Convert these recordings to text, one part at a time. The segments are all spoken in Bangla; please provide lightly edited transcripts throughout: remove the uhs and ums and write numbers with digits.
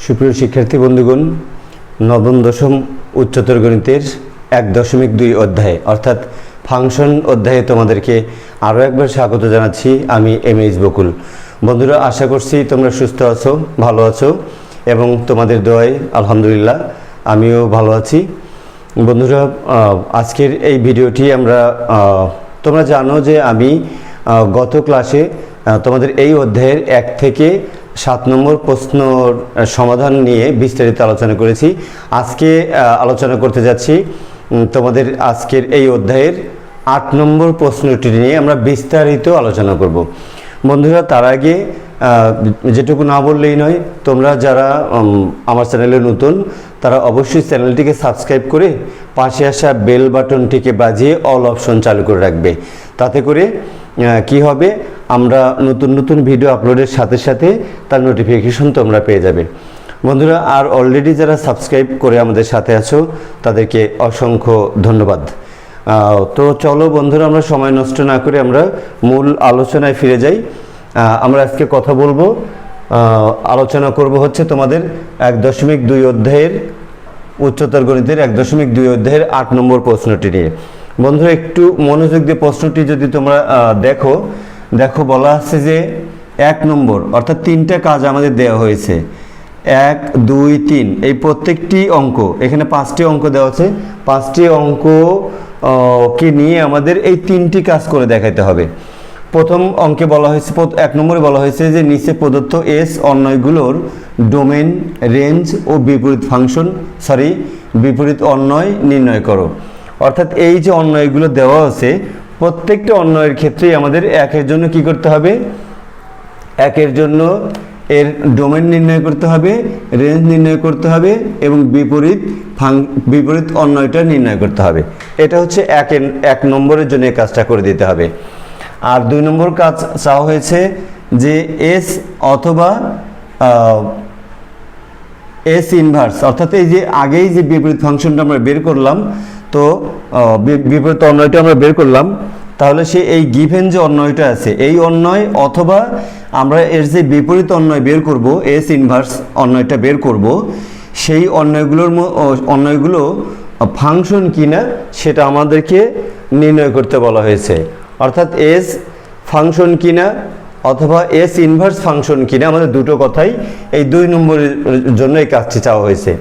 সুপ্রিয় শিক্ষার্থী বন্ধুগণ, নবম দশম উচ্চতর গণিতের 1.2 অধ্যায়ে অর্থাৎ ফাংশন অধ্যায়ে তোমাদেরকে আরও একবার স্বাগত জানাচ্ছি। আমি এমএইচ বকুল। বন্ধুরা, আশা করছি তোমরা সুস্থ আছো, ভালো আছো এবং তোমাদের দোয়ায় আলহামদুলিল্লাহ আমিও ভালো আছি। বন্ধুরা, আজকের এই ভিডিওটি তোমরা জানো যে আমি গত ক্লাসে তোমাদের এই অধ্যায়ের 1 থেকে 7 নম্বর প্রশ্নর সমাধান নিয়ে বিস্তারিত আলোচনা করেছি। আজকে আলোচনা করতে যাচ্ছি তোমাদের আজকের এই অধ্যায়ের 8 নম্বর প্রশ্নটি নিয়ে আমরা বিস্তারিত আলোচনা করব। বন্ধুরা, তার আগে যেটুকু না বললেই নয়, তোমরা যারা আমার চ্যানেলে নতুন তারা অবশ্যই চ্যানেলটিকে সাবস্ক্রাইব করে পাশে আসা বেল বাটনটিকে বাজিয়ে অল অপশন চালু করে রাখবে। তাতে করে কি হবে, আমরা নতুন নতুন ভিডিও আপলোডের সাথে সাথে তার নোটিফিকেশন তোমরা পেয়ে যাবে। বন্ধুরা, আর অলরেডি যারা সাবস্ক্রাইব করে আমাদের সাথে আছো তাদেরকে অসংখ্য ধন্যবাদ। তো চলো বন্ধুরা, আমরা সময় নষ্ট না করে আমরা মূল আলোচনায় ফিরে যাই। আমরা আজকে কথা বলবো, আলোচনা করব হচ্ছে তোমাদের 1.2 অধ্যায়ের উচ্চতর গণিতের 1.2 অধ্যায়ের 8 নম্বর প্রশ্নটি নিয়ে। বন্ধুরা, একটু মনোযোগ দিয়ে প্রশ্নটি যদি তোমরা দেখো বলা আছে যে 1 নম্বর অর্থাৎ 3টা কাজ আমাদের দেওয়া হয়েছে। 1, 2, 3 এই প্রত্যেকটি অঙ্ক, এখানে 5টি অঙ্ক দেওয়া আছে। 5টি অঙ্ককে নিয়ে আমাদের এই 3টি কাজ করে দেখাতে হবে। প্রথম অঙ্কে বলা হয়েছে, 1 নম্বরে বলা হয়েছে যে নিচে প্রদত্ত এস অন্বয়গুলোর ডোমেন, রেঞ্জ ও বিপরীত অন্বয় নির্ণয় করো। অর্থাৎ এই যে অন্বয়গুলো দেওয়া আছে, প্রত্যেকটা অন্বয়ের ক্ষেত্রেই আমাদের একের জন্য কি করতে হবে, একের জন্য এর ডোমেন নির্ণয় করতে হবে, রেঞ্জ নির্ণয় করতে হবে এবং বিপরীত অন্বয়টা নির্ণয় করতে হবে। এটা হচ্ছে 1 নম্বরের জন্য এই কাজটা করে দিতে হবে। আর 2 নম্বর কাজ চাওয়া হয়েছে যে এস অথবা এস ইনভার্স, অর্থাৎ এই যে আগেই যে বিপরীত ফাংশনটা আমরা বের করলাম, তো বিপরীত অন্বয়টা আমরা বের করলাম, তাহলে সে এই গিভেন যে অন্বয়টা আছে এই অন্বয় অথবা আমরা এর যে বিপরীত অন্বয় বের করব, এস ইনভার্স অন্বয়টা বের করব, সেই অন্বয়গুলো ফাংশন কিনা সেটা আমাদেরকে নির্ণয় করতে বলা হয়েছে। অর্থাৎ এস ফাংশন কিনা অথবা এস ইনভার্স ফাংশন কিনা, আমাদের দুটো কথাই এই 2 নম্বরের জন্য এই কাজটি চাওয়া হয়েছে।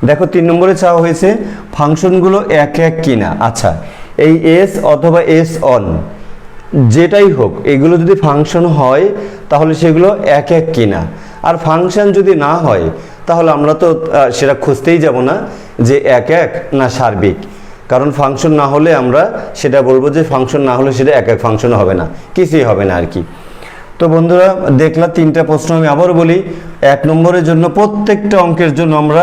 দেখো 3 নম্বরে চাওয়া হয়েছে ফাংশনগুলো এক কিনা। আচ্ছা, এই এস অথবা এস অন যেটাই হোক, এগুলো যদি ফাংশন হয় তাহলে সেগুলো এক কিনা। আর ফাংশন যদি না হয় তাহলে আমরা তো সেটা খুঁজতেই যাব না যে এক না সার্বিক, কারণ ফাংশন না হলে আমরা সেটা বলবো যে ফাংশন না হলে সেটা এক ফাংশন হবে না, কিছুই হবে না আর কি। তো বন্ধুরা, দেখলাম 3টা প্রশ্ন। আমি আবার বলি, 1 নম্বরের জন্য প্রত্যেকটা অঙ্কের জন্য আমরা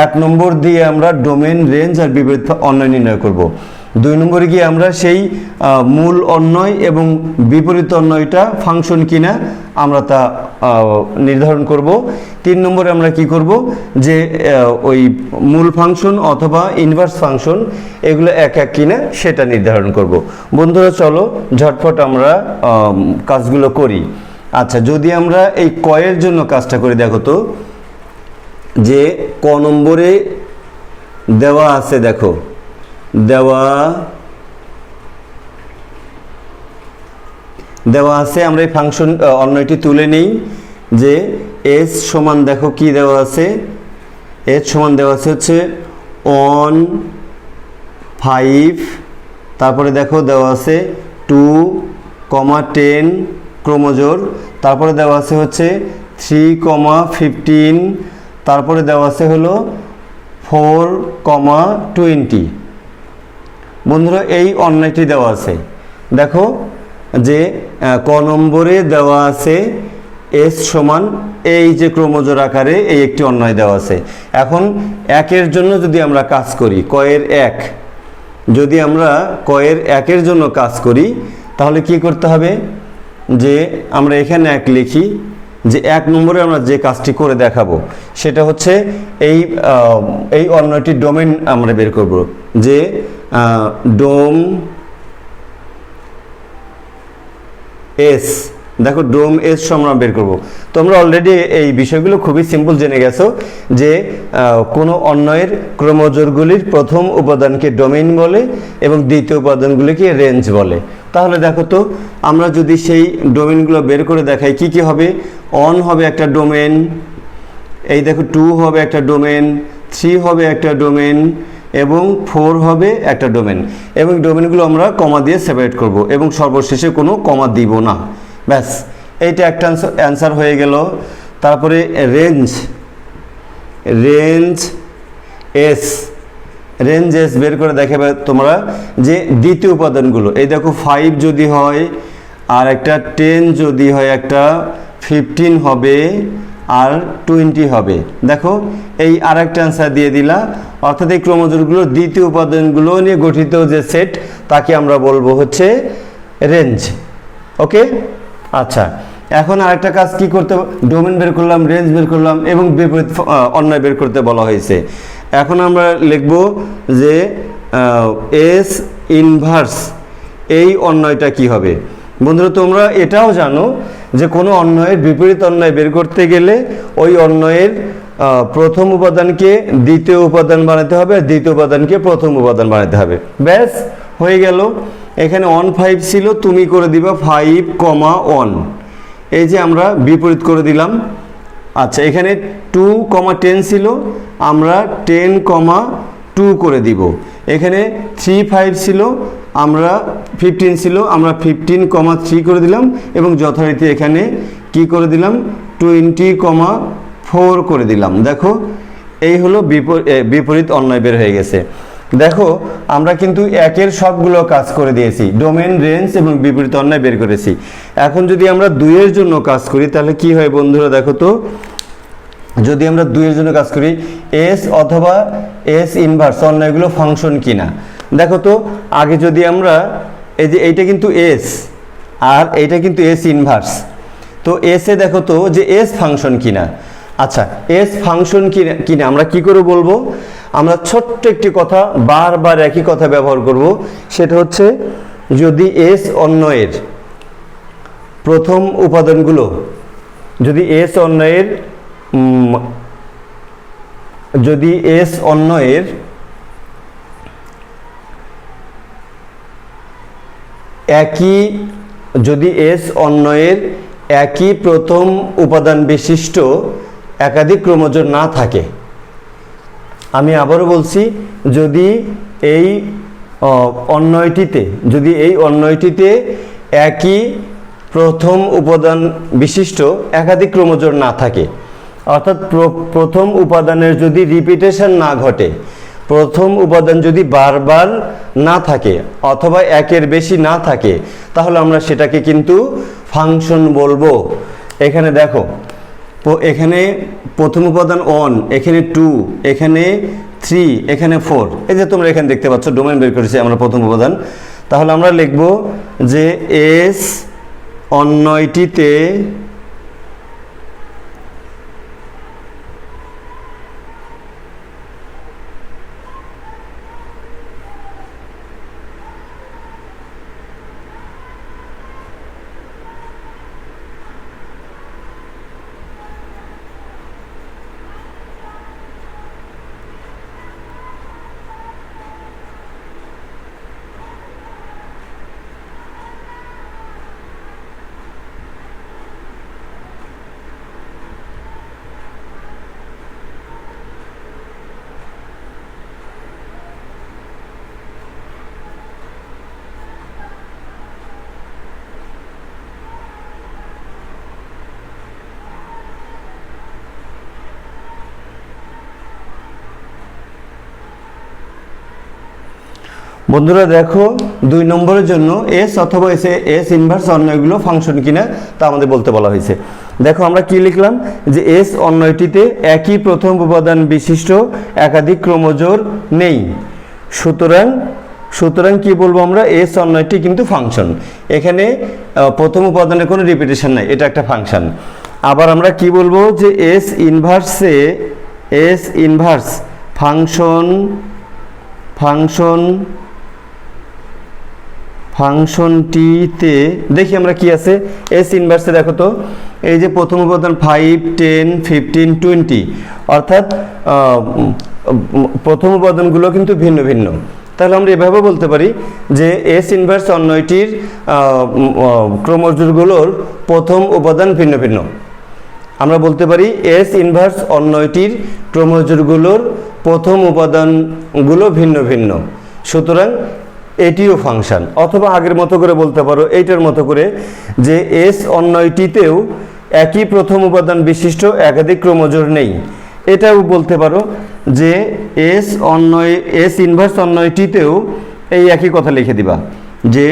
1 নম্বর দিয়ে আমরা ডোমেন, রেঞ্জ আর বিপরীত অন্বয় নির্ণয় করব। 2 নম্বরে গিয়ে আমরা সেই মূল অন্বয় এবং বিপরীত অন্বয়টা ফাংশন কিনা আমরা তা নির্ধারণ করব। 3 নম্বরে আমরা কি করব, যে ওই মূল ফাংশন অথবা ইনভার্স ফাংশন এগুলো এক কিনা সেটা নির্ধারণ করব। বন্ধুরা, চলো ঝটফট আমরা কাজগুলো করি। আচ্ছা, যদি আমরা এই কয়ের জন্য কাজটা করে দেখো তো, যে ক নম্বরে দেওয়া আছে, দেখো দেওয়া আছে, আমরা এই ফাংশন অন্যটি তুলে নেই যে এস সমান, দেখো কি দেওয়া আছে, এস সমান দেওয়া আছে হচ্ছে 1, 5, তারপরে দেখো দেওয়া আছে 2, 10 ক্রমজোড়, তারপরে দেওয়া আছে হচ্ছে 3, 15, তারপরে দেওয়া আছে হলো 4, 20। বন্ধুরা, এই অন্যটি দেওয়া আছে। দেখো যে ক নম্বরে দেওয়া আছে এস সমান এই যে ক্রমজোড় আকারে এই একটি অন্যয় দেওয়া আছে। এখন একের জন্য যদি আমরা কাজ করি, কয়ের 1, যদি আমরা কয়ের 1-এর জন্য কাজ করি তাহলে কি করতে হবে, যে আমরা এখানে 1 লিখি, যে 1 নম্বরে আমরা যে কাজটি করে দেখাবো সেটা হচ্ছে এই অন্যটির ডোমেন আমরা বের করব, যে ডোম এস দেখো ডোম এস আমরা বের করব। তোমরা অলরেডি এই বিষয়গুলো খুবই সিম্পল জেনে গেছো যে কোনো অন্বয়ের ক্রমজোড়গুলির প্রথম উপাদানকে ডোমেইন বলে এবং দ্বিতীয় উপাদানগুলিকে রেঞ্জ বলে। তাহলে দেখো তো আমরা যদি সেই ডোমেইনগুলো বের করে দেখাই কি কি হবে। 1 হবে একটা ডোমেইন, এই দেখো 2 হবে একটা ডোমেইন, 3 হবে একটা ডোমেইন এবং 4 হবে একটা ডোমেইন, এবং ডোমেইনগুলো আমরা কমা দিয়ে সেপারেট করব এবং সর্বশেষে কোনো কমা দিব না। ব্যাস, এইটা একটা অ্যান্সার হয়ে গেল। তারপরে রেঞ্জ এস বের করে দেখাবে তোমরা যে দ্বিতীয় উপাদানগুলো, এই দেখো 5 যদি হয়, আর একটা 10 যদি হয়, একটা 15 হবে, আর 20 হবে। দেখো এই আর একটা অ্যান্সার দিয়ে দিলা, অর্থাৎ এই ক্রমজোড়গুলোর দ্বিতীয় উপাদানগুলো নিয়ে গঠিত যে সেট তাকে আমরা বলবো হচ্ছে রেঞ্জ। ওকে, আচ্ছা এখন আরেকটা কাজ কি করতে, ডোমেইন বের করলাম, রেঞ্জ বের করলাম এবং বিপরীত অন্বয় বের করতে বলা হয়েছে। এখন আমরা লিখব যে এস ইনভার্স এই অন্বয়টা কি হবে। বন্ধুরা তোমরা এটাও জানো যে কোনো অন্বয়ের বিপরীত অন্বয় বের করতে গেলে ওই অন্বয়ের প্রথম উপাদানকে দ্বিতীয় উপাদান বানাতে হবে আর দ্বিতীয় উপাদানকে প্রথম উপাদান বানাতে হবে। ব্যাস হয়ে গেল। এখানে 1 5 ছিল, তুমি করে দিবা 5, 1, এই যে আমরা বিপরীত করে দিলাম। আচ্ছা এখানে 2, 10 ছিল, আমরা 10, 2 করে দিব। এখানে 3, 5 ছিল, আমরা 15 ছিল, আমরা 15, 3 করে দিলাম এবং যথারীতি এখানে কি করে দিলাম 20, 4 করে দিলাম। দেখো এই হলো বিপরীত অন্বয় বের হয়ে গেছে। দেখো আমরা কিন্তু একের সবগুলো কাজ করে দিয়েছি, ডোমেইন, রেঞ্জ এবং বিপরীত অন্বয় বের করেছি। এখন যদি আমরা 2 এর জন্য কাজ করি তাহলে কি হয় বন্ধুরা, দেখো তো যদি আমরা 2 এর জন্য কাজ করি, এস অথবা এস ইনভার্স অন্যগুলো ফাংশন কিনা। দেখো তো আগে যদি আমরা এই যে এইটা কিন্তু এস আর এইটা কিন্তু এস ইনভার্স, তো এসে দেখো তো যে এস ফাংশন কিনা। আচ্ছা এস ফাংশন কিনা আমরা কি করে বলবো, আমরা ছোট্ট একটি কথা বারবার একই কথা ব্যবহার করব, সেটা হচ্ছে যদি এস অন্বয়ের প্রথম উপাদানগুলো, যদি এস অন্বয়ের একই প্রথম উপাদান বিশিষ্ট একাধিক ক্রমজোড় না থাকে। আমি আবারও বলছি, যদি এই অন্বয়টিতে একই প্রথম উপাদান বিশিষ্ট একাধিক ক্রমজোড় না থাকে, অর্থাৎ প্রথম উপাদানের যদি রিপিটেশন না ঘটে, প্রথম উপাদান যদি বারবার না থাকে অথবা একের বেশি না থাকে, তাহলে আমরা সেটাকে কিন্তু ফাংশন বলবো। এখানে দেখো এখানে প্রথম উপাদান 1, এখানে 2, এখানে 3, এখানে 4, এই যে তোমরা এখানে দেখতে পাচ্ছ ডোমেইন বের করেছি আমরা প্রথম উপাদান। তাহলে আমরা লিখব যে এস অন্বয়টিতে বন্ধুরা দেখো 2 নম্বরের জন্য এস অথবা এস ইনভার্স অন্বয়গুলো ফাংশন কিনা তা আমাদের বলতে বলা হয়েছে। দেখো আমরা কি লিখলাম যে এস অন্বয়টিতে একই প্রথম উপাদান বিশিষ্ট একাধিক ক্রমজোড় নেই, সুতরাং কি বলবো আমরা, এস অন্বয়টি কিন্তু ফাংশন। এখানে প্রথম উপাদানের কোনো রিপিটেশন নাই, এটা একটা ফাংশন। আবার আমরা কি বলবো যে এস ইনভার্স ফাংশন ফাংশনটিতে দেখি আমরা কি আছে এস ইনভার্সে। দেখো তো এই যে প্রথম উপাদান 5 10 15 20, অর্থাৎ প্রথম উপাদানগুলো কিন্তু ভিন্ন ভিন্ন। তাহলে আমরা এভাবে বলতে পারি যে এস ইনভার্স অন্যটির ক্রমজোড়গুলোর প্রথম উপাদান ভিন্ন ভিন্ন। আমরা বলতে পারি এস ইনভার্স অন্যটির ক্রমজোড়গুলোর প্রথম উপাদানগুলো ভিন্ন ভিন্ন, সুতরাং এটিও ফাংশন। অথবা আগের মতো করে বলতে পারো এইটার মতো করে যে এস অন্যটিতেও একই প্রথম উপাদান বিশিষ্ট একাধিক ক্রমজোড় নেই। এটাও বলতে পারো যে এস ইনভার্স অন্যটিতেও এই একই কথা লিখে দিবা যে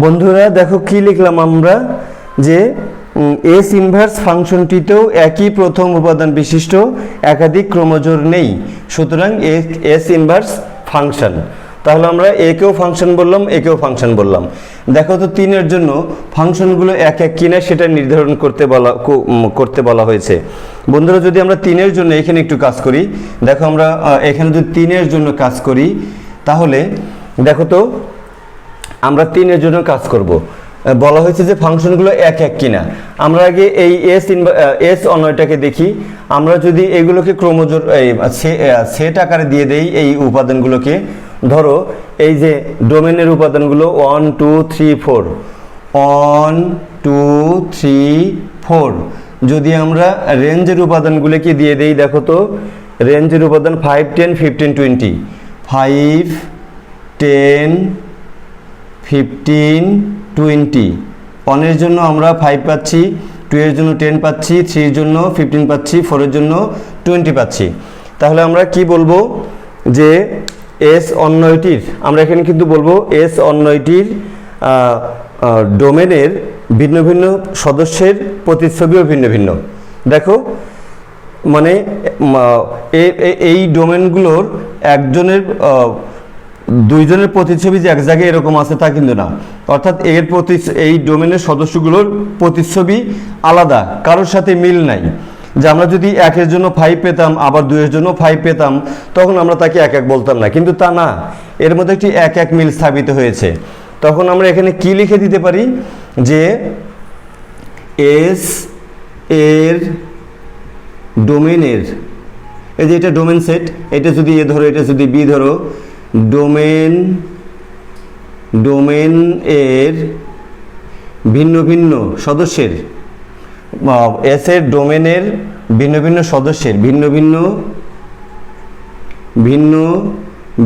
বন্ধুরা দেখো কি লিখলাম আমরা যে এস ইনভার্স ফাংশনটিতেও একই প্রথম উপাদান বিশিষ্ট একাধিক ক্রমজোড় নেই, সুতরাং এস ইনভার্স ফাংশন। তাহলে আমরা একেও ফাংশন বললাম, একেও ফাংশন বললাম। দেখো তো 3-এর জন্য ফাংশনগুলো এক এক কিনা সেটা নির্ধারণ করতে বলা হয়েছে। বন্ধুরা যদি আমরা 3-এর জন্য এখানে একটু কাজ করি, দেখো আমরা এখানে যদি 3-এর জন্য কাজ করি তাহলে দেখো তো আমরা 3-এর জন্য কাজ করব। বলা হয়েছে যে ফাংশনগুলো এক এক কিনা। আমরা আগে এই এস অন্যটাকে দেখি। আমরা যদি এগুলোকে ক্রমজোড় সেট আকারে দিয়ে দেই এই উপাদানগুলোকে, ধরো এই যে ডোমেনের উপাদানগুলো 1 2 3 4 1 2 3 4, যদি আমরা রেঞ্জের উপাদানগুলোকে দিয়ে দেই, দেখো তো রেঞ্জের উপাদান 5 10 15 20, 5 10 15 20। 1-এর জন্য আমরা 5 পাচ্ছি, 2-এর জন্য 10 পাচ্ছি, 3-এর জন্য 15 পাচ্ছি, 4-এর জন্য 20 পাচ্ছি। তাহলে আমরা কি বলবো যে এস অন্যটির, আমরা এখানে কিন্তু বলবো এস অন্যটির ডোমেনের ভিন্ন ভিন্ন সদস্যের প্রতিচ্ছবিও ভিন্ন ভিন্ন। দেখো মানে এই ডোমেনগুলোর একজনের দুইজনের প্রতিচ্ছবি যে এক জায়গায় এরকম আছে তা কিন্তু না, অর্থাৎ এই ডোমেনের সদস্যগুলোর প্রতিচ্ছবি আলাদা, কারোর সাথে মিল নাই। যে আমরা যদি 1-এর জন্য 5 পেতাম আবার 2-এর জন্য 5 পেতাম, তখন আমরা তাকে এক এক বলতাম না, কিন্তু তা না, এর মধ্যে একটি এক এক মিল স্থাপিত হয়েছে। তখন আমরা এখানে কি লিখে দিতে পারি যে এস এর ডোমেনের, এই যে এটা ডোমেন সেট, এটা যদি এ ধরো, এটা যদি বি ধরো, ডোমেন এর ভিন্ন ভিন্ন সদস্যের, এস এর ডোমেনের ভিন্ন ভিন্ন সদস্যের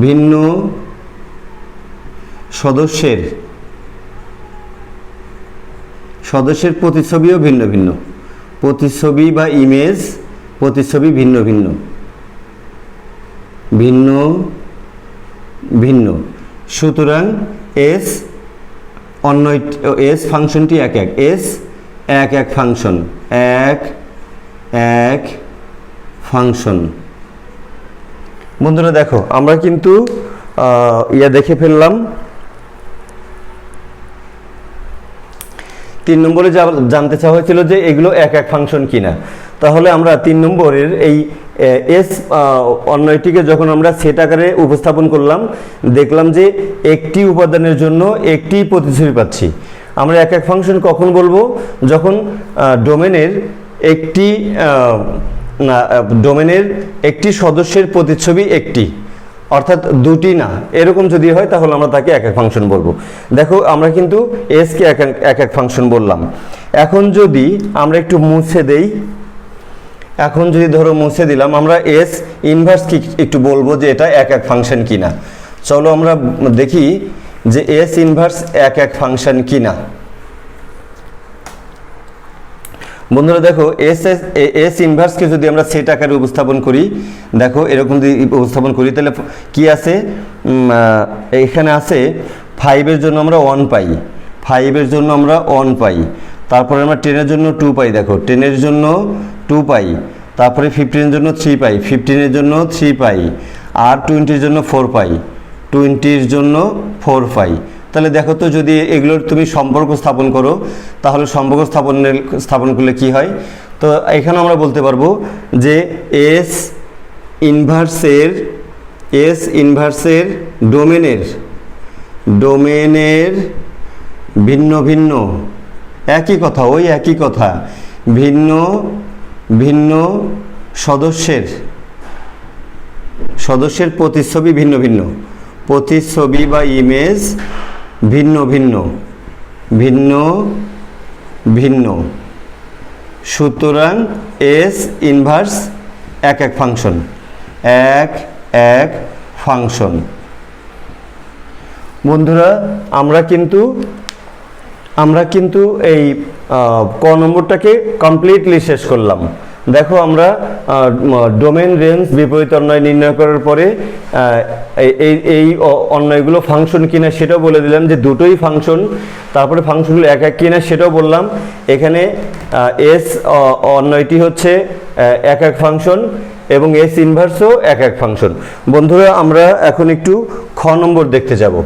ভিন্ন সদস্যের প্রতিচ্ছবিও ভিন্ন ভিন্ন, প্রতিচ্ছবি বা ইমেজ প্রতিচ্ছবি ভিন্ন ভিন্ন ভিন্ন ভিন্ন, সুতরাং এস ফাংশনটি এক এক, এস এক এক ফাংশন, এক এক ফাংশন। বন্ধুরা দেখো আমরা কিন্তু দেখে ফেললাম। 3 নম্বরে জানতে চাওয়া হয়েছিল যে এগুলো এক এক ফাংশন কিনা। তাহলে আমরা 3 নম্বরের এই এস অন্যটিকে যখন আমরা সেট আকারে উপস্থাপন করলাম, দেখলাম যে একটি উপাদানের জন্য একটি প্রতিচ্ছবি পাচ্ছি। আমরা এক এক ফাংশন কখন বলবো? যখন ডোমেনের একটি সদস্যের প্রতিচ্ছবি একটি, অর্থাৎ দুটি না, এরকম যদি হয় তাহলে আমরা তাকে এক এক ফাংশন বলবো। দেখো আমরা কিন্তু এসকে এক এক ফাংশন বললাম। এখন যদি আমরা একটু মুছে দেই, এখন যদি ধরো মুছে দিলাম, আমরা এস ইনভার্স কি একটু বলবো যে এটা এক এক ফাংশন কিনা। চলো আমরা দেখি যে এস ইনভার্স এক এক ফাংশন কিনা। বন্ধুরা দেখো এস ইনভার্সকে যদি আমরা সেট আকারে উপস্থাপন করি, দেখো এরকম যদি উপস্থাপন করি তাহলে কি আছে, এখানে আছে 5-এর জন্য আমরা 1 পাই, 5-এর জন্য আমরা 1 পাই, তারপরে আমরা 10-এর জন্য 2 পাই, দেখো 10-এর জন্য 2 পাই, তারপরে 15-এর জন্য 3 পাই, 15-এর জন্য 3 পাই, আর 20-এর জন্য 4 পাই, 20-এর জন্য 4 পাই। তাহলে দেখো তো যদি এগুলোর তুমি সম্পর্ক স্থাপন করো তাহলে সম্পর্ক স্থাপন করলে কি হয়, তো এখানে আমরা বলতে পারবো যে এস ইনভার্সের ডোমেনের ভিন্ন ভিন্ন, একই কথা, ওই একই কথা, ভিন্ন ভিন্ন সদস্যের প্রতিচ্ছবি ভিন্ন ভিন্ন, প্রতিচ্ছবি বা ইমেজ ভিন্ন ভিন্ন ভিন্ন ভিন্ন, সুতরাং এস ইনভার্স এক ফাংশন। বন্ধুরা আমরা কিন্তু এই ক নম্বরটাকে কমপ্লিটলি শেষ করলাম। দেখো আমরা ডোমেন রেঞ্জ বিপরীত অন্বয় নির্ণয় করার পরে এই অন্বয়গুলো ফাংশন কিনা সেটাও বলে দিলাম, যে দুটোই ফাংশন, তারপরে ফাংশনগুলো এক এক কিনা সেটাও বললাম। এখানে এস অন্বয়টি হচ্ছে এক ফাংশন এবং এস ইনভার্সও এক ফাংশন। বন্ধুরা আমরা এখন একটু খ নম্বর দেখতে যাব।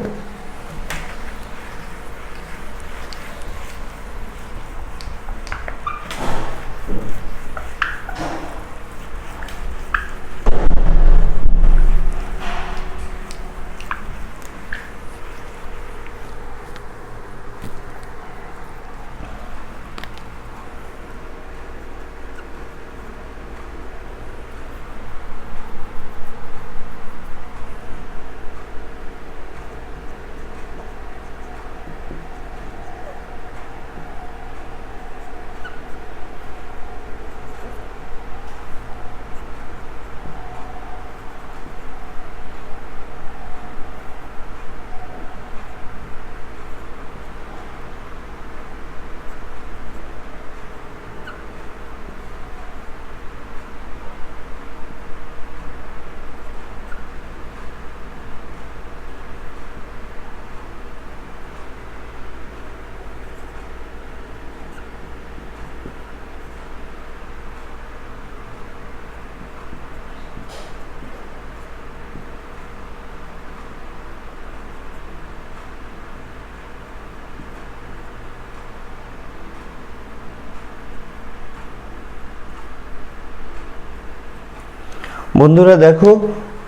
বন্ধুরা দেখো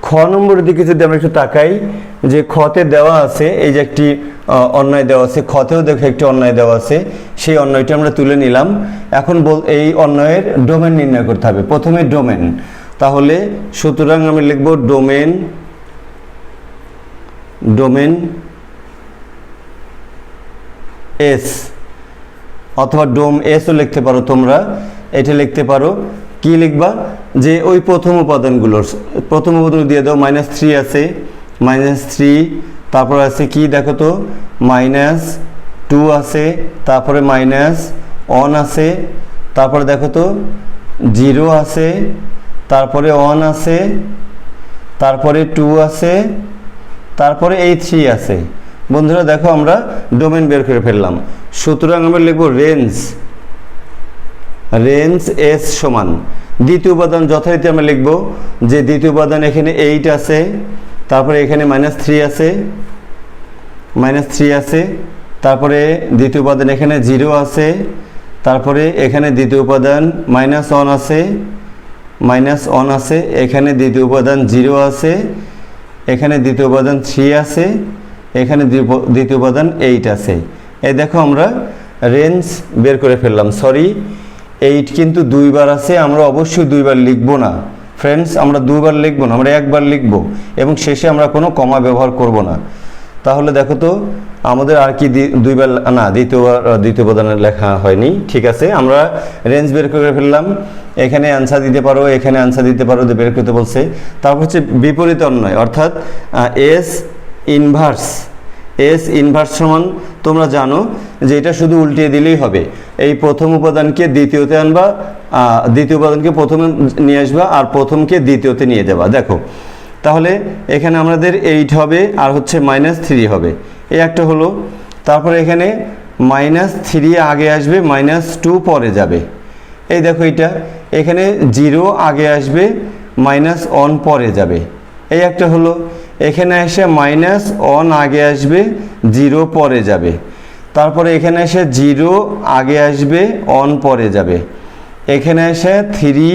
খ নম্বরের দিকে যদি আমরা একটু তাকাই, যে খতে দেওয়া আছে এই যে একটি অন্যায় দেওয়া আছে, খতেও দেখো একটি অন্যায় দেওয়া আছে, সেই অন্যায়টি আমরা তুলে নিলাম। এখন এই অন্যায়ের ডোমেন নির্ণয় করতে হবে। প্রথমে ডোমেন, তাহলে সুতরাং আমি লিখব ডোমেন এস, অথবা ডোম এসও লিখতে পারো তোমরা, এটা লিখতে পারো। কি লিখবা, যে ওই প্রথম উপাদানগুলো দিয়ে দাও। -3 আছে, -3, তারপর আছে কি দেখো তো, -2 আছে, তারপরে -1 আছে, তারপরে দেখো তো 0 আছে, তারপরে 1 আছে, তারপরে 2 আছে, তারপরে এই 3 আছে। বন্ধুরা দেখো আমরা ডোমেন বের করে ফেললাম। সুতরাং আমরা লিখব রেঞ্জ এস সমান দ্বিতীয় উপাদান যথারীতি আমরা লিখব, যে দ্বিতীয় উপাদান এখানে 8 আছে, তারপরে এখানে -3 আছে, তারপরে দ্বিতীয় উপাদান এখানে 0 আছে, তারপরে এখানে দ্বিতীয় উপাদান -1 আছে, এখানে দ্বিতীয় উপাদান 0 আছে, এখানে দ্বিতীয় উপাদান 3 আছে, এখানে দ্বিতীয় উপাদান 8 আছে। এই দেখো আমরা রেঞ্জ বের করে ফেললাম। সরি, 8 কিন্তু দুইবার আছে, আমরা অবশ্যই দুইবার লিখব না ফ্রেন্ডস, আমরা দুইবার লিখব না, আমরা একবার লিখব এবং শেষে আমরা কোনো কমা ব্যবহার করব না। তাহলে দেখো তো আমাদের আর কি দুইবার না, দ্বিতীয় উপাদানে লেখা হয়নি। ঠিক আছে, আমরা রেঞ্জ বের করে ফেললাম। এখানে অ্যান্সার দিতে পারো, এখানে অ্যান্সার দিতে পারো, বের করতে বলছে। তারপর হচ্ছে বিপরীত অন্যয়, অর্থাৎ এস ইনভার্স এস ইনভার্স সমান তোমরা জানো যে এটা শুধু উল্টিয়ে দিলেই হবে। এই প্রথম উপাদানকে দ্বিতীয়তে আনবা, দ্বিতীয় উপাদানকে প্রথমে নিয়ে আসবা, আর প্রথমকে দ্বিতীয়তে নিয়ে যাবা। দেখো তাহলে এখানে আমাদের 8 হবে আর হচ্ছে -3 হবে, এই একটা হলো। তারপরে এখানে -3 আগে আসবে, -2 পরে যাবে। এই দেখো এটা এখানে 0 আগে আসবে, -1 পরে যাবে, এই একটা হলো। এখানে এসে -1 আগে আসবে, 0 পরে যাবে। তারপরে এখানে এসে 0 আগে আসবে, 1 পরে যাবে। এখানে এসে 3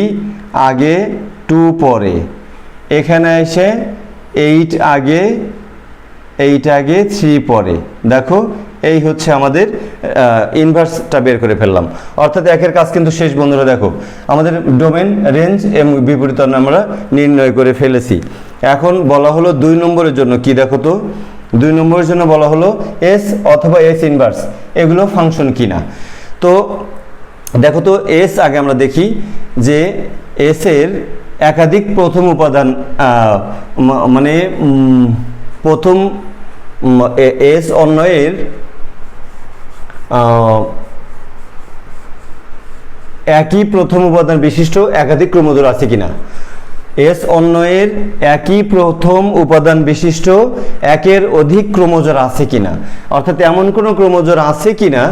আগে, 2 পরে। এখানে এসে 8 আগে, 3 পরে। দেখো এই হচ্ছে আমাদের ইনভার্সটা বের করে ফেললাম। অর্থাৎ একের কাজ কিন্তু শেষ বন্ধুরা। দেখো আমাদের ডোমেন, রেঞ্জ এবং বিপরীত আমরা নির্ণয় করে ফেলেছি। এখন বলা হলো 2 নম্বরের জন্য কি, দেখো তো 2 নম্বরের জন্য বলা হলো এস অথবা এস ইনভার্স এগুলো ফাংশন কিনা। তো দেখো তো এস আগে আমরা দেখি যে এস এর একাধিক প্রথম উপাদান, মানে প্রথম এস অন্বয়ের একই প্রথম উপাদান বিশিষ্ট একাধিক ক্রমজোড় আছে কিনা। এস অন্বয়ের একই প্রথম উপাদান বিশিষ্ট একের অধিক ক্রমজোড় আছে কিনা, অর্থাৎ এমন কোনো ক্রমজোড় আছে কিনা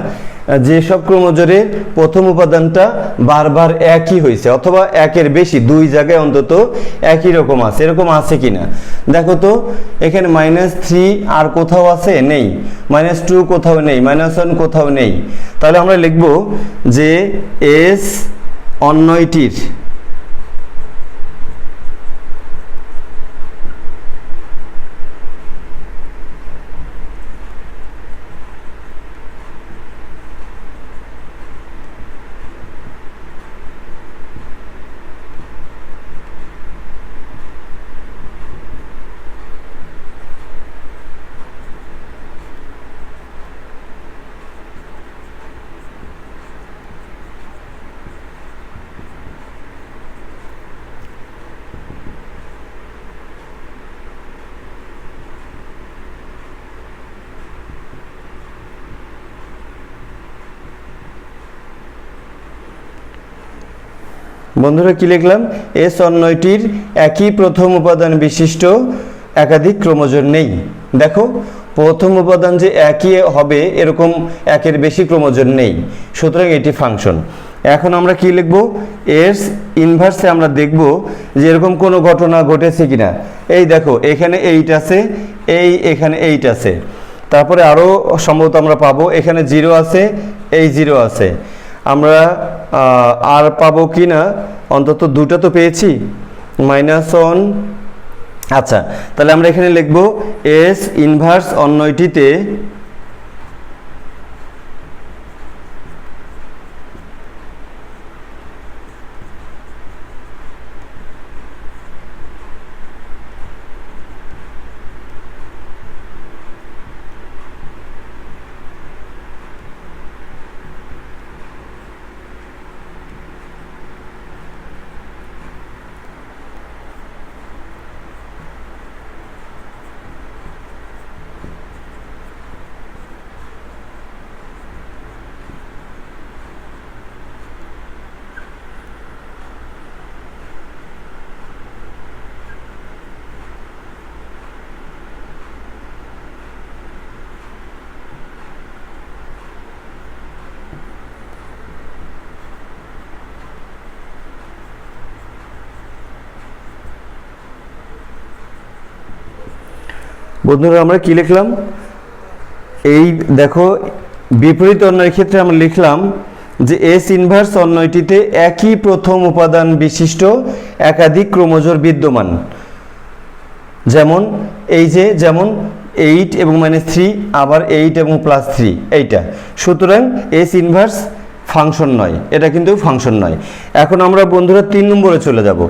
যেসব ক্রমজোড়ের প্রথম উপাদানটা বারবার একই হয়েছে, অথবা একের বেশি, 2 জায়গায় অন্তত একই রকম আছে, এরকম আছে কিনা। দেখো তো এখানে -3 আর কোথাও আছে, নেই। -2 কোথাও নেই, -1 কোথাও নেই। তাহলে আমরা লিখব যে এস অন্বয়টির বন্ধুরা কি লিখলাম, এস অন্বয়টির একই প্রথম উপাদান বিশিষ্ট একাধিক ক্রমজোড় নেই। দেখো প্রথম উপাদান যে একই হবে এরকম একের বেশি ক্রমজোড় নেই, সুতরাং এটি ফাংশন। এখন আমরা কি লিখব, এস ইনভার্সে আমরা দেখব যে এরকম কোনো ঘটনা ঘটেছে কিনা। এই দেখো এখানে 8 আছে, এখানে 8 আছে। তারপরে আরও সম্ভবত আমরা পাবো এখানে 0 আছে, 0 আছে। আমরা আর পাবো কি না, অন্তত 2টা তো পেয়েছি, -1। আচ্ছা তাহলে আমরা এখানে লিখব এস ইনভার্স অন্বয়টিতে বন্ধুরা আমরা কি লিখলাম, এই দেখো বিপরীত অন্বয়ের ক্ষেত্রে আমরা লিখলাম যে এস ইনভার্স অন্বয়টিতে একই প্রথম উপাদান বিশিষ্ট একাধিক ক্রমজোড় বিদ্যমান। যেমন এই যে যেমন 8 এবং -3, আবার 8 এবং +3 এইটা, সুতরাং এস ইনভার্স ফাংশন নয়, এটা কিন্তু ফাংশন নয়। এখন আমরা বন্ধুরা 3 নম্বরে চলে যাব।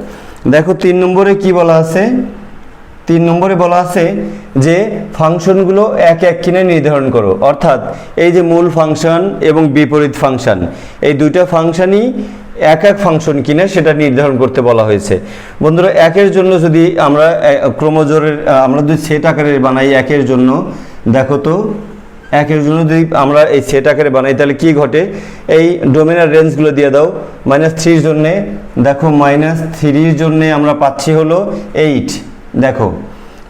দেখো 3 নম্বরে কি বলা আছে, 3 নম্বরে বলা আছে যে ফাংশনগুলো এক এক কিনা নির্ধারণ করো। অর্থাৎ এই যে মূল ফাংশন এবং বিপরীত ফাংশন, এই দুইটা ফাংশনই এক এক ফাংশন কিনা সেটা নির্ধারণ করতে বলা হয়েছে। বন্ধুরা একের জন্য যদি আমরা ক্রমজোড়ের আমরা যদি সেট আকারে বানাই একের জন্য, দেখো তো একের জন্য যদি আমরা এই সেট আকারে বানাই তাহলে কি ঘটে, এই ডোমেনের রেঞ্জগুলো দিয়ে দাও। -3 জন্যে দেখো, -3 জন্যে আমরা পাচ্ছি হলো 8, দেখো।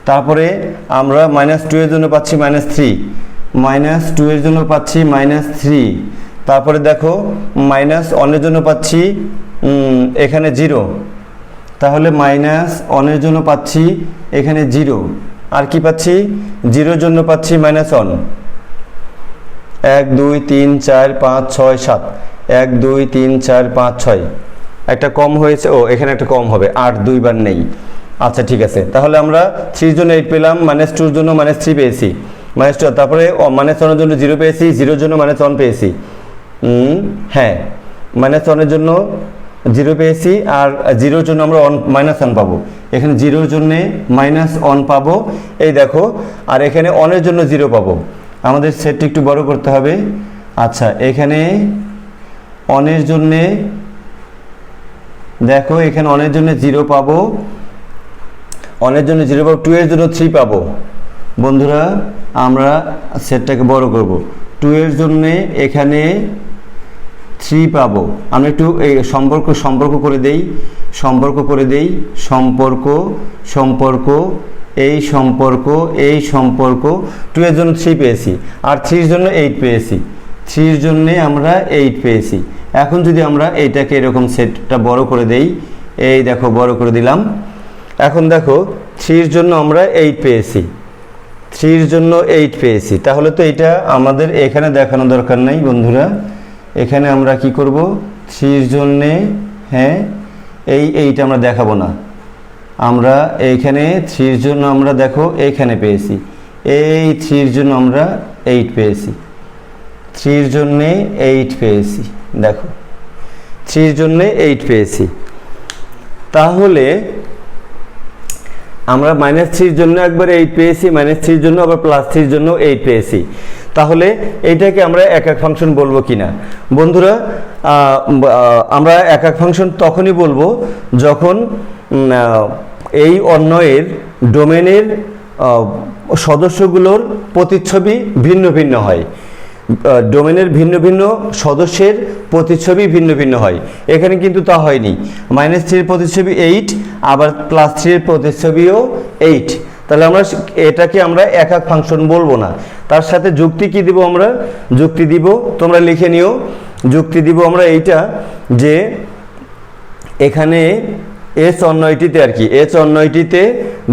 তারপরে আমরা -2 এর জন্য পাচ্ছি -3, -2 এর জন্য পাচ্ছি -3। তারপরে দেখো -1 এর জন্য পাচ্ছি এখানে 0, তাহলে -1 এর জন্য পাচ্ছি এখানে 0। আর কি পাচ্ছি, 0 জন্য পাচ্ছি -1। 1 2 3 4 5 6 7, 1 2 3 4 5 6, একটা কম হয়েছে, ও এখানে একটা কম হবে, 8 দুইবার নেই। আচ্ছা ঠিক আছে, তাহলে আমরা 3 জন্য 8 পেলাম, -2 জন্য -3 পেয়েছি, -2, তারপরে -1 এর জন্য 0 পেয়েছি, 0 জন্য -1 পেয়েছি। হ্যাঁ, -1 এর জন্য 0 পেয়েছি, আর 0 জন্য আমরা -1 পাবো। এখানে 0 জন্যে -1 পাবো, এই দেখো। আর এখানে 1 এর জন্য 0 পাবো। আমাদের সেটটি একটু বড় করতে হবে। আচ্ছা, এখানে 1 এর জন্যে দেখো, এখানে 1 এর জন্য 0 পাবো, 1 এর জন্য 0 পাবো, 2 এর জন্য 3 পাবো। বন্ধুরা, আমরা সেটটাকে বড় করব। 2 এর জন্যে এখানে 3 পাবো। আমরা একটু এই সম্পর্ক করে দেই, সম্পর্ক, এই সম্পর্ক। 2 এর জন্য 3 পেয়েছি, আর 3 এর জন্য 8 পেয়েছি, 3 এর জন্য আমরা 8 পেয়েছি। এখন যদি আমরা এইটাকে এরকম সেটটা বড় করে দেই, এই দেখো বড় করে দিলাম। এখন দেখো 3 এর জন্য আমরা 8 পেয়েছি, 3 এর জন্য 8 পেয়েছি। তাহলে তো এটা আমাদের এখানে দেখানো দরকার নাই বন্ধুরা। এখানে আমরা কি করব, 3 এর জন্যে, হ্যাঁ, এই 8 আমরা দেখাবো না। আমরা এইখানে 3 এর জন্য আমরা দেখো এইখানে পেয়েছি, এই 3 এর জন্য আমরা 8 পেয়েছি, 3 এর জন্যে 8 পেয়েছি, দেখো 3 এর জন্যে 8 পেয়েছি। তাহলে আমরা -3 এর জন্য একবার 8 পেয়েছি, -3 এর জন্য আবার +3 এর জন্য 8 পেয়েছি। তাহলে এইটাকে আমরা একক ফাংশন বলবো কিনা বন্ধুরা? আমরা একক ফাংশন তখনই বলবো যখন এই অন্বয়ের ডোমেনের সদস্যগুলোর প্রতিচ্ছবি ভিন্ন ভিন্ন হয়। ডোমেনের ভিন্ন ভিন্ন সদস্যের প্রতিচ্ছবি ভিন্ন ভিন্ন হয়। এখানে কিন্তু তা হয়নি। -3 এর প্রতিচ্ছবি 8, আবার +3 এর প্রতিচ্ছবিও 8। তাহলে আমরা এটাকে আমরা একক ফাংশন বলবো না। তার সাথে যুক্তি কি দিব আমরা? যুক্তি দিব, তোমরা লিখে নিও। যুক্তি দিব আমরা এইটা যে এখানে এস অন্বয়টিতে আর কি, এস অন্বয়টিতে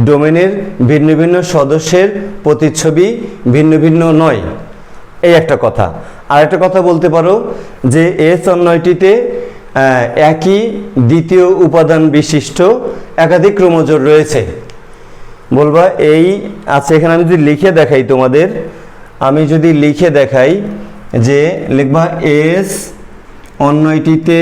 ডোমেনের ভিন্ন ভিন্ন সদস্যের প্রতিচ্ছবি ভিন্ন ভিন্ন নয়, এই একটা কথা। আর একটা কথা বলতে পারো যে এস অন্বয়টিতে একই দ্বিতীয় উপাদান বিশিষ্ট একাধিক ক্রোমোজোর রয়েছে। বলবা এই আছে, এখানে আমি যদি লিখে দেখাই তোমাদের, আমি যদি লিখে দেখাই যে লিখবা এস অন্বয়টিতে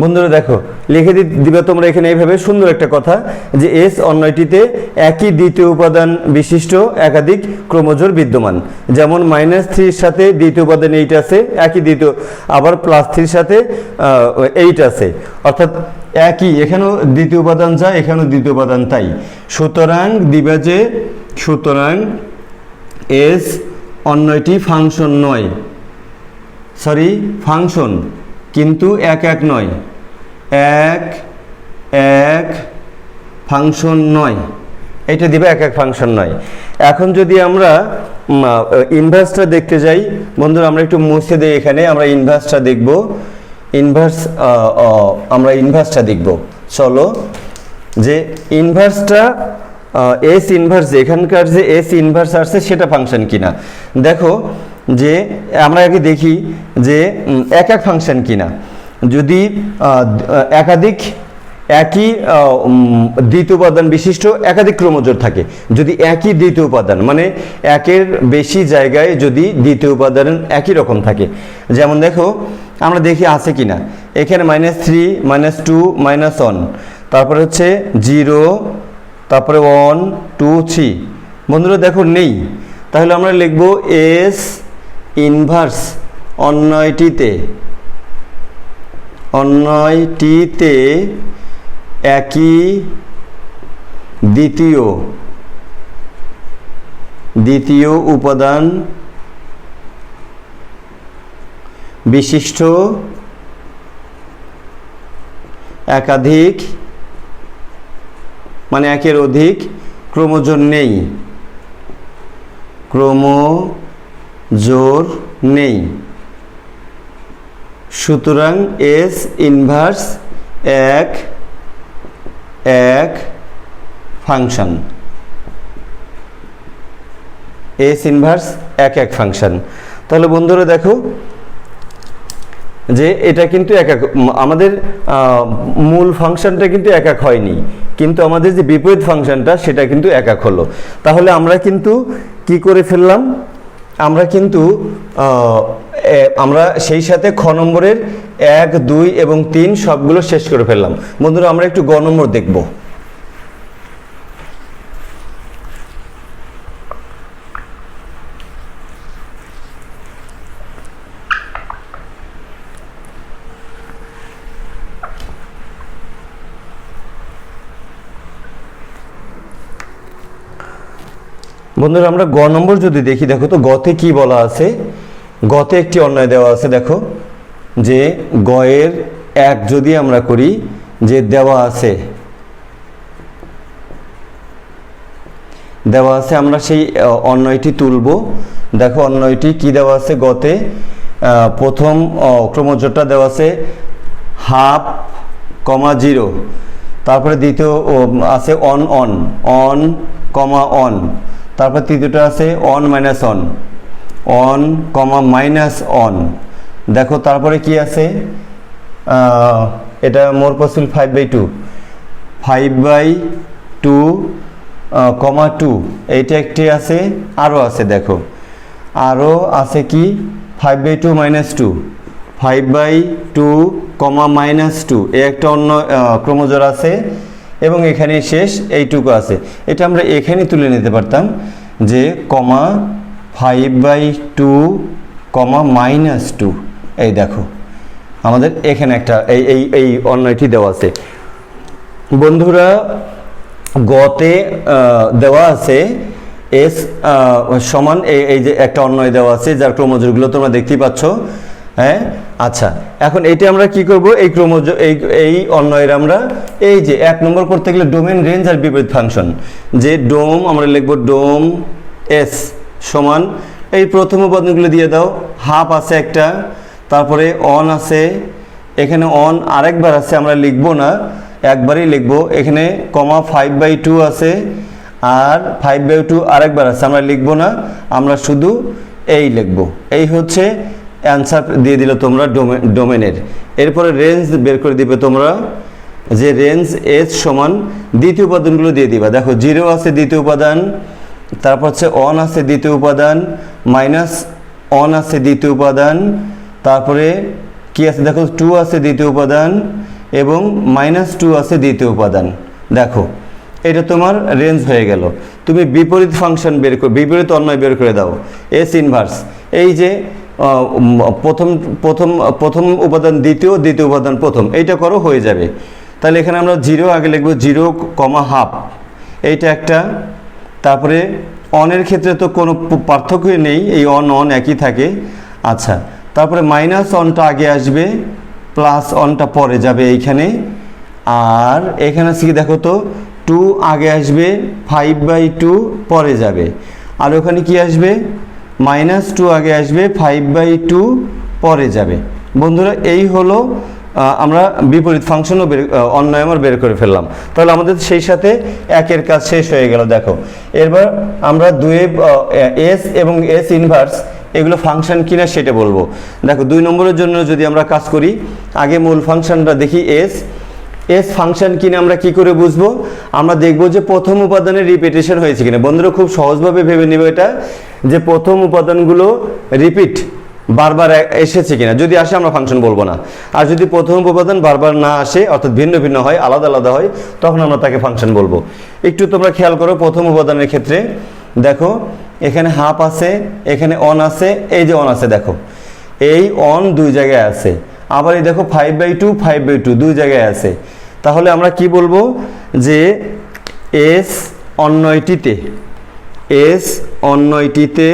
বন্ধুরা দেখো লিখে দিবে তোমরা এখানে এইভাবে সুন্দর একটা কথা যে এস অন্যটিতে একই দ্বিতীয় উপাদান বিশিষ্ট একাধিক ক্রোমোজোর বিদ্যমান। যেমন -3 এর সাথে দ্বিতীয় উপাদান 8 আছে, একই দ্বিতীয়, আবার +3 এর সাথে 8 আছে, অর্থাৎ একই, এখানেও দ্বিতীয় উপাদান যা এখানেও দ্বিতীয় উপাদান তাই। সুতরাং দিবা যে সুতরাং এস অন্যটি ফাংশন নয়, সরি ফাংশন, কিন্তু এক এক নয়, এক এক ফাংশন নয়, এটা দিবে এক এক ফাংশন নয়। এখন যদি আমরা ইনভার্সটা দেখতে যাই বন্ধুরা, আমরা একটু মুছে দিই, এখানে আমরা ইনভার্সটা দেখব। আমরা ইনভার্সটা দেখব। চলো, যে ইনভার্সটা এস ইনভার্স, এখানকার যে এস ইনভার্স আসছে সেটা ফাংশন কিনা দেখো। যে আমরা আগে দেখি যে একক ফাংশন কিনা। যদি একাধিক একই দ্বিতীয় উপাদান বিশিষ্ট একাধিক ক্রমজোড় থাকে, যদি একই দ্বিতীয় উপাদান মানে একের বেশি জায়গায় যদি দ্বিতীয় উপাদান একই রকম থাকে, যেমন দেখো আমরা দেখি আছে কিনা, এখানে -3 -2 -1, তারপরে হচ্ছে 0, তারপরে 1 2 3। বন্ধুরা দেখো নেই, তাহলে আমরা লিখব এস ইনভার্স অন্যটিতে একই দ্বিতীয় উপাদান বিশিষ্ট একাধিক মানে একের অধিক ক্রমজোড় নেই। সুতরাং এস ইনভার্স এক ফাংশন, এস ইনভার্স এক ফাংশন। তাহলে বন্ধুরা দেখো যে এটা কিন্তু একক, আমাদের মূল ফাংশনটা কিন্তু একক হয়নি, কিন্তু আমাদের যে বিপরীত ফাংশনটা সেটা কিন্তু একক হলো। তাহলে আমরা কিন্তু কি করে ফেললাম, আমরা সেই সাথে খ নম্বরের 1 2 এবং 3 সবগুলো শেষ করে ফেললাম। বন্ধুরা আমরা একটু গ নম্বর দেখব। বন্ধুরা আমরা গ নম্বর যদি দেখি, দেখো তো গতে কি বলা আছে। গতে একটি অন্যায় দেওয়া আছে, দেখো যে গয়ের 1 যদি আমরা করি, যে দেওয়া আছে আমরা সেই অন্যয়টি তুলব। দেখো অন্যয়টি কি দেওয়া আছে গতে, প্রথম ক্রমজোড়টা দেওয়া আছে 1/2, 0, তারপরে দ্বিতীয় আছে অন, তারপর তৃতীয়টা আছে অন -1, দেখো তারপরে কি আছে, এটা মোর পসিবল 5/2, 5/2, 2 একটি আছে, আরও আছে, দেখো আরও আছে কি 5/2 -2, 5/2, -2, এই একটা অন্য ক্রমজোড় আছে এবং এখানে শেষ এইটুকু আছে। এটা আমরা এখানে তুলে নিতে পারতাম যে 5/2, -2, এই দেখো আমাদের এখানে একটা এই অন্যটি দেওয়া আছে। বন্ধুরা গতে দেওয়া আছে এস সমান এই যে একটা অন্যয় দেওয়া আছে যার ক্রমজোড়গুলো তোমরা দেখতেই পাচ্ছ। হ্যাঁ, আচ্ছা, এখন এইটা আমরা কি করব, এই ক্রমজোড় এই অন্যয়ের আমরা এই যে 1 নম্বর করতে গেলে ডোমেন, রেঞ্জ আর বিপরীত ফাংশন, যে ডোম আমরা লিখব ডোম এস সমান এই প্রথম উপাদানগুলো দিয়ে দাও। হাফ আছে একটা, তারপরে অন আছে, এখানে অন আরেকবার আছে, আমরা লিখব না, একবারই লিখব। এখানে 5/2 আছে আর 5/2 আরেকবার আছে, আমরা লিখব না, আমরা শুধু এই লিখব। এই হচ্ছে অ্যান্সার দিয়ে দিল তোমরা ডোমেনের। এরপরে রেঞ্জ বের করে দিবে তোমরা, যে রেঞ্জ এস সমান দ্বিতীয় উপাদানগুলো দিয়ে দিবা। দেখো 0 আছে দ্বিতীয় উপাদান, তারপর হচ্ছে অন আছে দ্বিতীয় উপাদান, -1 আছে দ্বিতীয় উপাদান, তারপরে কি আছে দেখো 2 আছে দ্বিতীয় উপাদান এবং -2 আছে দ্বিতীয় উপাদান। দেখো এটা তোমার রেঞ্জ হয়ে গেল। তুমি বিপরীত ফাংশন বিপরীত অন্যয় বের করে দাও, এস ইনভার্স, এই যে প্রথম উপাদান দ্বিতীয়, দ্বিতীয় উপাদান প্রথম, এইটা করো, হয়ে যাবে। তাহলে এখানে আমরা 0 আগে লিখবো, 0, ½ এইটা একটা। তারপরে অনের ক্ষেত্রে তো কোনো পার্থক্য নেই, এই অন একই থাকে। আচ্ছা, তারপরে -1টা আগে আসবে, +1টা পরে যাবে এইখানে, আর এখানে আছে কি দেখো তো 2 আগে আসবে, 5/2 পরে যাবে, আর ওখানে কি আসবে -2 আগে আসবে, 5/2 পরে যাবে। বন্ধুরা এই হলো আমরা বিপরীত ফাংশনও অন্যয় আমরা বের করে ফেললাম। তাহলে আমাদের সেই সাথে একের কাজ শেষ হয়ে গেল। দেখো এবার আমরা এস এবং এস ইনভার্স এগুলো ফাংশন কিনা সেটা বলবো। দেখো 2 নম্বরের জন্য যদি আমরা কাজ করি, আগে মূল ফাংশনটা দেখি। এস ফাংশন কিনা আমরা কি করে বুঝবো? আমরা দেখব যে প্রথম উপাদানের রিপিটেশন হয়েছে কিনা। বন্ধুরা খুব সহজভাবে ভেবে নেবে এটা, যে প্রথম উপাদানগুলো রিপিট বারবার এসেছে কিনা। যদি আসে আমরা ফাংশন বলবো না, আর যদি প্রথম উপাদান বারবার না আসে অর্থাৎ ভিন্ন ভিন্ন হয়, আলাদা আলাদা হয়, তখন আমরা তাকে ফাংশন বলবো। একটু তোমরা খেয়াল করো প্রথম উপাদানের ক্ষেত্রে, দেখো এখানে হাফ আছে, এখানে অন আছে, এই যে অন আছে, দেখো এই অন 2 জায়গায় আছে, আবার এই দেখো 5/2 5/2 2 জায়গায় আছে। তাহলে আমরা কি বলবো যে এস অন্যটিতে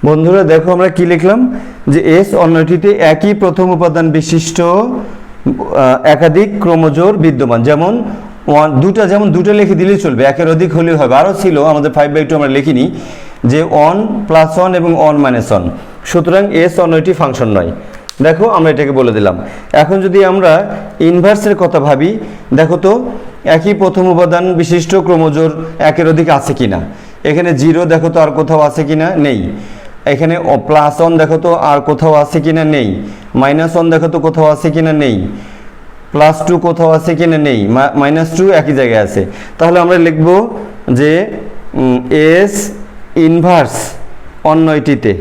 বন্ধুরা দেখো আমরা কি লিখলাম, যে এস অন্যটিতে একই প্রথম উপাদান বিশিষ্ট একাধিক ক্রোমোজোর বিদ্যমান। যেমন যেমন দুটো লিখে দিলেই চলবে, একের অধিক হলেও হবে। আরও ছিল আমাদের 5/2 আমরা লিখিনি, যে 1 + 1 এবং 1 - 1, সুতরাং এস অন্যটি ফাংশন নয়। দেখো আমরা এটাকে বলে দিলাম। এখন যদি আমরা ইনভার্সের কথা ভাবি, দেখো তো একই প্রথম উপাদান বিশিষ্ট ক্রোমোজোর একের অধিক আছে কিনা। এখানে 0 দেখো তো আর কোথাও আছে কিনা, নেই। এখানে +1 দেখো তো আর কোথাও আছে কিনা, নেই। -1 দেখো তো কোথাও আছে কিনা, নেই। +2 কোথাও আছে কিনা, নেই। -2 একই জায়গায় আছে। তাহলে আমরা লিখব যে এস ইনভার্স অন্যটিতে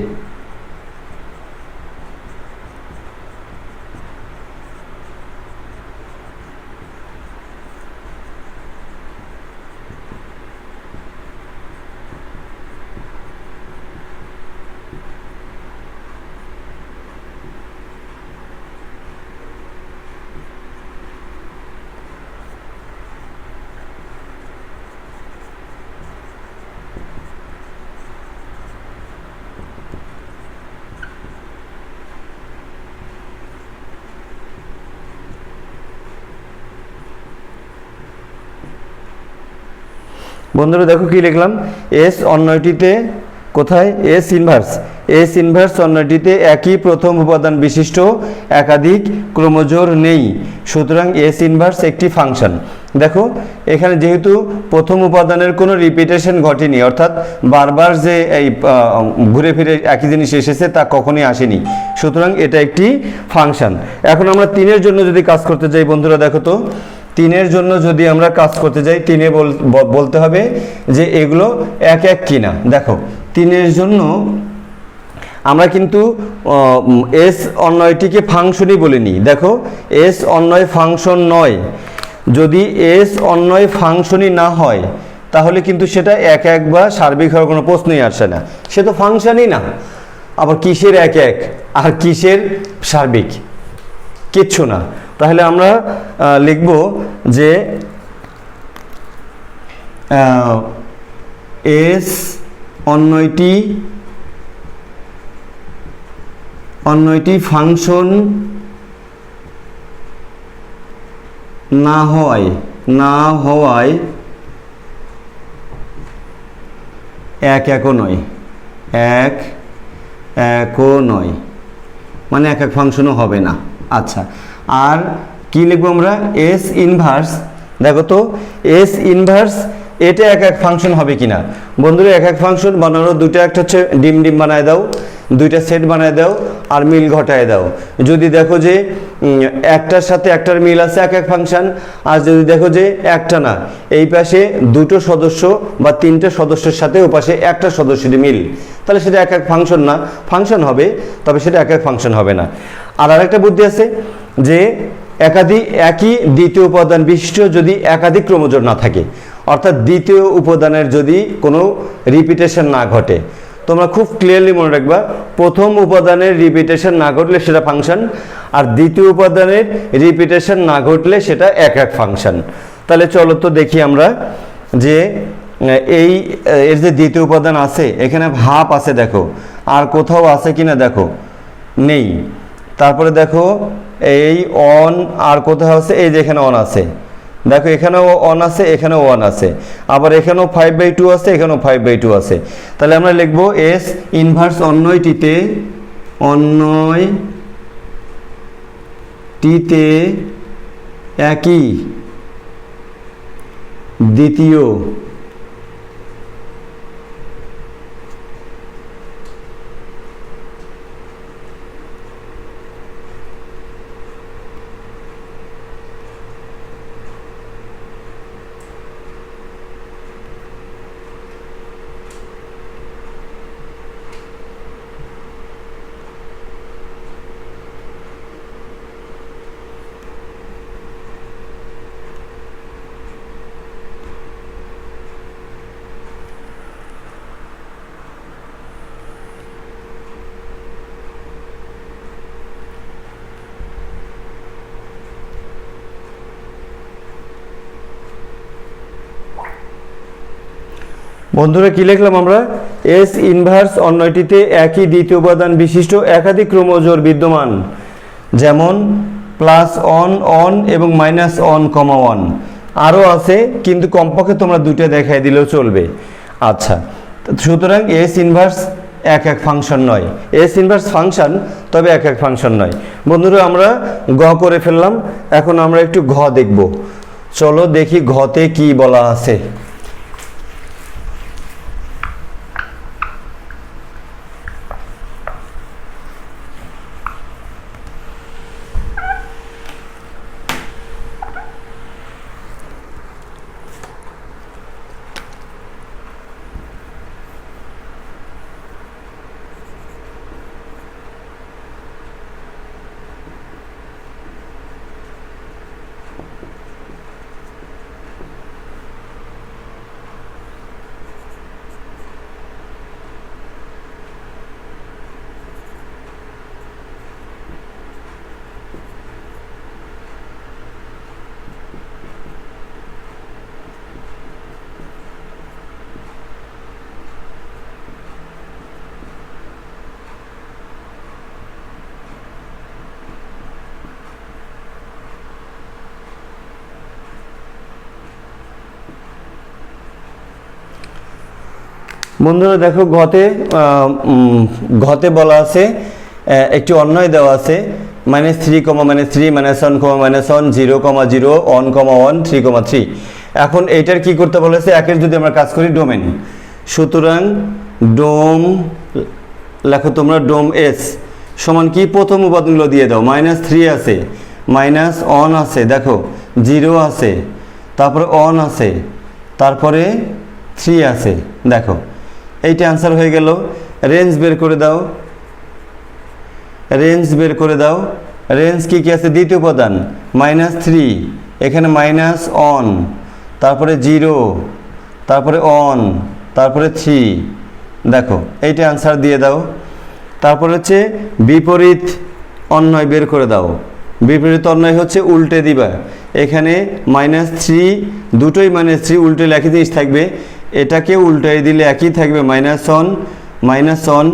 বন্ধুরা দেখো কি লিখলাম, এস অন্যটিতে কোথায়, এস ইনভার্স অন্যটিতে একই প্রথম উপাদান বিশিষ্ট একাধিক ক্রোমোজোর নেই, সুতরাং এস ইনভার্স একটি ফাংশন। দেখো এখানে যেহেতু প্রথম উপাদানের কোনো রিপিটেশন ঘটেনি, অর্থাৎ বারবার যে এই ঘুরে ফিরে একই জিনিস এসেছে তা কখনোই আসেনি, সুতরাং এটা একটি ফাংশন। এখন আমরা 3-এর জন্য যদি কাজ করতে যাই, বন্ধুরা দেখো তো 3-এর জন্য যদি আমরা কাজ করতে যাই, 3-এ বলতে হবে যে এগুলো এক এক কিনা। দেখো 3-এর জন্য আমরা কিন্তু এস অন্যটিকে ফাংশনই বলিনি। দেখো এস অন্যয় ফাংশন নয়। যদি এস অন্যয় ফাংশনই না হয় তাহলে কিন্তু সেটা এক এক বা সার্বিক হওয়ার কোনো প্রশ্নই আসে না, সে তো ফাংশনই না। আবার কিসের এক এক আর কিসের সার্বিক, কিচ্ছু না। তাহলে আমরা লিখব যে এস অন্যটি ফাংশন না হওয়ায় এক একও নয়, মানে এক এক ফাংশনও হবে না। আচ্ছা, আর কি লিখবো আমরা, এস ইনভার্স। দেখো তো এস ইনভার্স এটা এক এক ফাংশন হবে কিনা। বন্ধুরা এক এক ফাংশন বানানোর দুটো, একটা হচ্ছে ডিম বানায় দাও, দুইটা সেট বানায় দাও, আর মিল ঘটায় দাও। যদি দেখো যে একটার সাথে একটার মিল আছে এক এক ফাংশন, আর যদি দেখো যে একটা না, এই পাশে দুটো সদস্য বা তিনটে সদস্যের সাথে ও পাশে একটা সদস্যের মিল, তাহলে সেটা এক এক ফাংশন না, ফাংশন হবে, তবে সেটা এক এক ফাংশন হবে না। আর আরেকটা বুদ্ধি আছে যে একই দ্বিতীয় উপাদান বিশিষ্ট যদি একাধিক ক্রমজোড় না থাকে, অর্থাৎ দ্বিতীয় উপাদানের যদি কোনো রিপিটেশন না ঘটে। তোমরা খুব ক্লিয়ারলি মনে রাখবা, প্রথম উপাদানের রিপিটেশন না ঘটলে সেটা ফাংশন, আর দ্বিতীয় উপাদানের রিপিটেশন না ঘটলে সেটা এক এক ফাংশন। তাহলে চলো তো দেখি আমরা যে এর যে দ্বিতীয় উপাদান আছে, এখানে হাফ আছে দেখো, আর কোথাও আছে কিনা দেখো, নেই। তারপরে দেখো এই অন আর কোথাও আছে, এই যে এখানে অন আছে, দেখো এখানেও অন আছে, এখানেও অন আছে, আবার এখানেও 5/2 আছে, এখানেও 5/2 আছে। তাহলে আমরা লিখব এস ইনভার্স অন্যটিতে একই দ্বিতীয় বন্ধুরা কি লিখলাম আমরা? এস ইনভার্স অন্যটিতে একই দ্বিতীয় উপাদান বিশিষ্ট একাধিক ক্রমজোড় বিদ্যমান, যেমন প্লাস অন এবং মাইনাস অন, আরও আছে, কিন্তু কমপক্ষে তোমরা দুটো দেখাই দিলেও চলবে। আচ্ছা, সুতরাং এস ইনভার্স এক এক ফাংশন নয়, এস ইনভার্স ফাংশন, তবে এক এক ফাংশন নয়। বন্ধুরা আমরা গ করে ফেললাম, এখন আমরা একটু ঘ দেখব। চলো দেখি ঘতে কি বলা আছে। বন্ধুরা দেখো ঘতে বলা আছে, একটি অন্যয় দেওয়া আছে, -3, -3, -1, -1, 0, 0, 1, 1, 3, 3। এখন এইটার কি করতে বলেছে, একের যদি আমরা কাজ করি ডোমেন, সুতরাং ডোম লেখো তোমরা, ডোম এস সমান কি, প্রথম উপাদানগুলো দিয়ে দাও। -3 আছে, -1 আছে, দেখো 0 আছে, তারপরে অন আছে, তারপরে 3 আছে, দেখো এইটা অ্যান্সার হয়ে গেল। রেঞ্জ বের করে দাও, রেঞ্জ কি আছে, দ্বিতীয় উপাদান -3, এখানে -1, তারপরে 0, তারপরে অন, তারপরে 3, দেখো এইটা অ্যান্সার দিয়ে দাও। তারপরে হচ্ছে বিপরীত অন্যয় বের করে দাও। বিপরীত অন্যয় হচ্ছে উল্টে দিবা, এখানে -3, দুটোই -3, উল্টে একই জিনিস থাকবে, এটাকে উল্টাই দিলে একই থাকবে -1,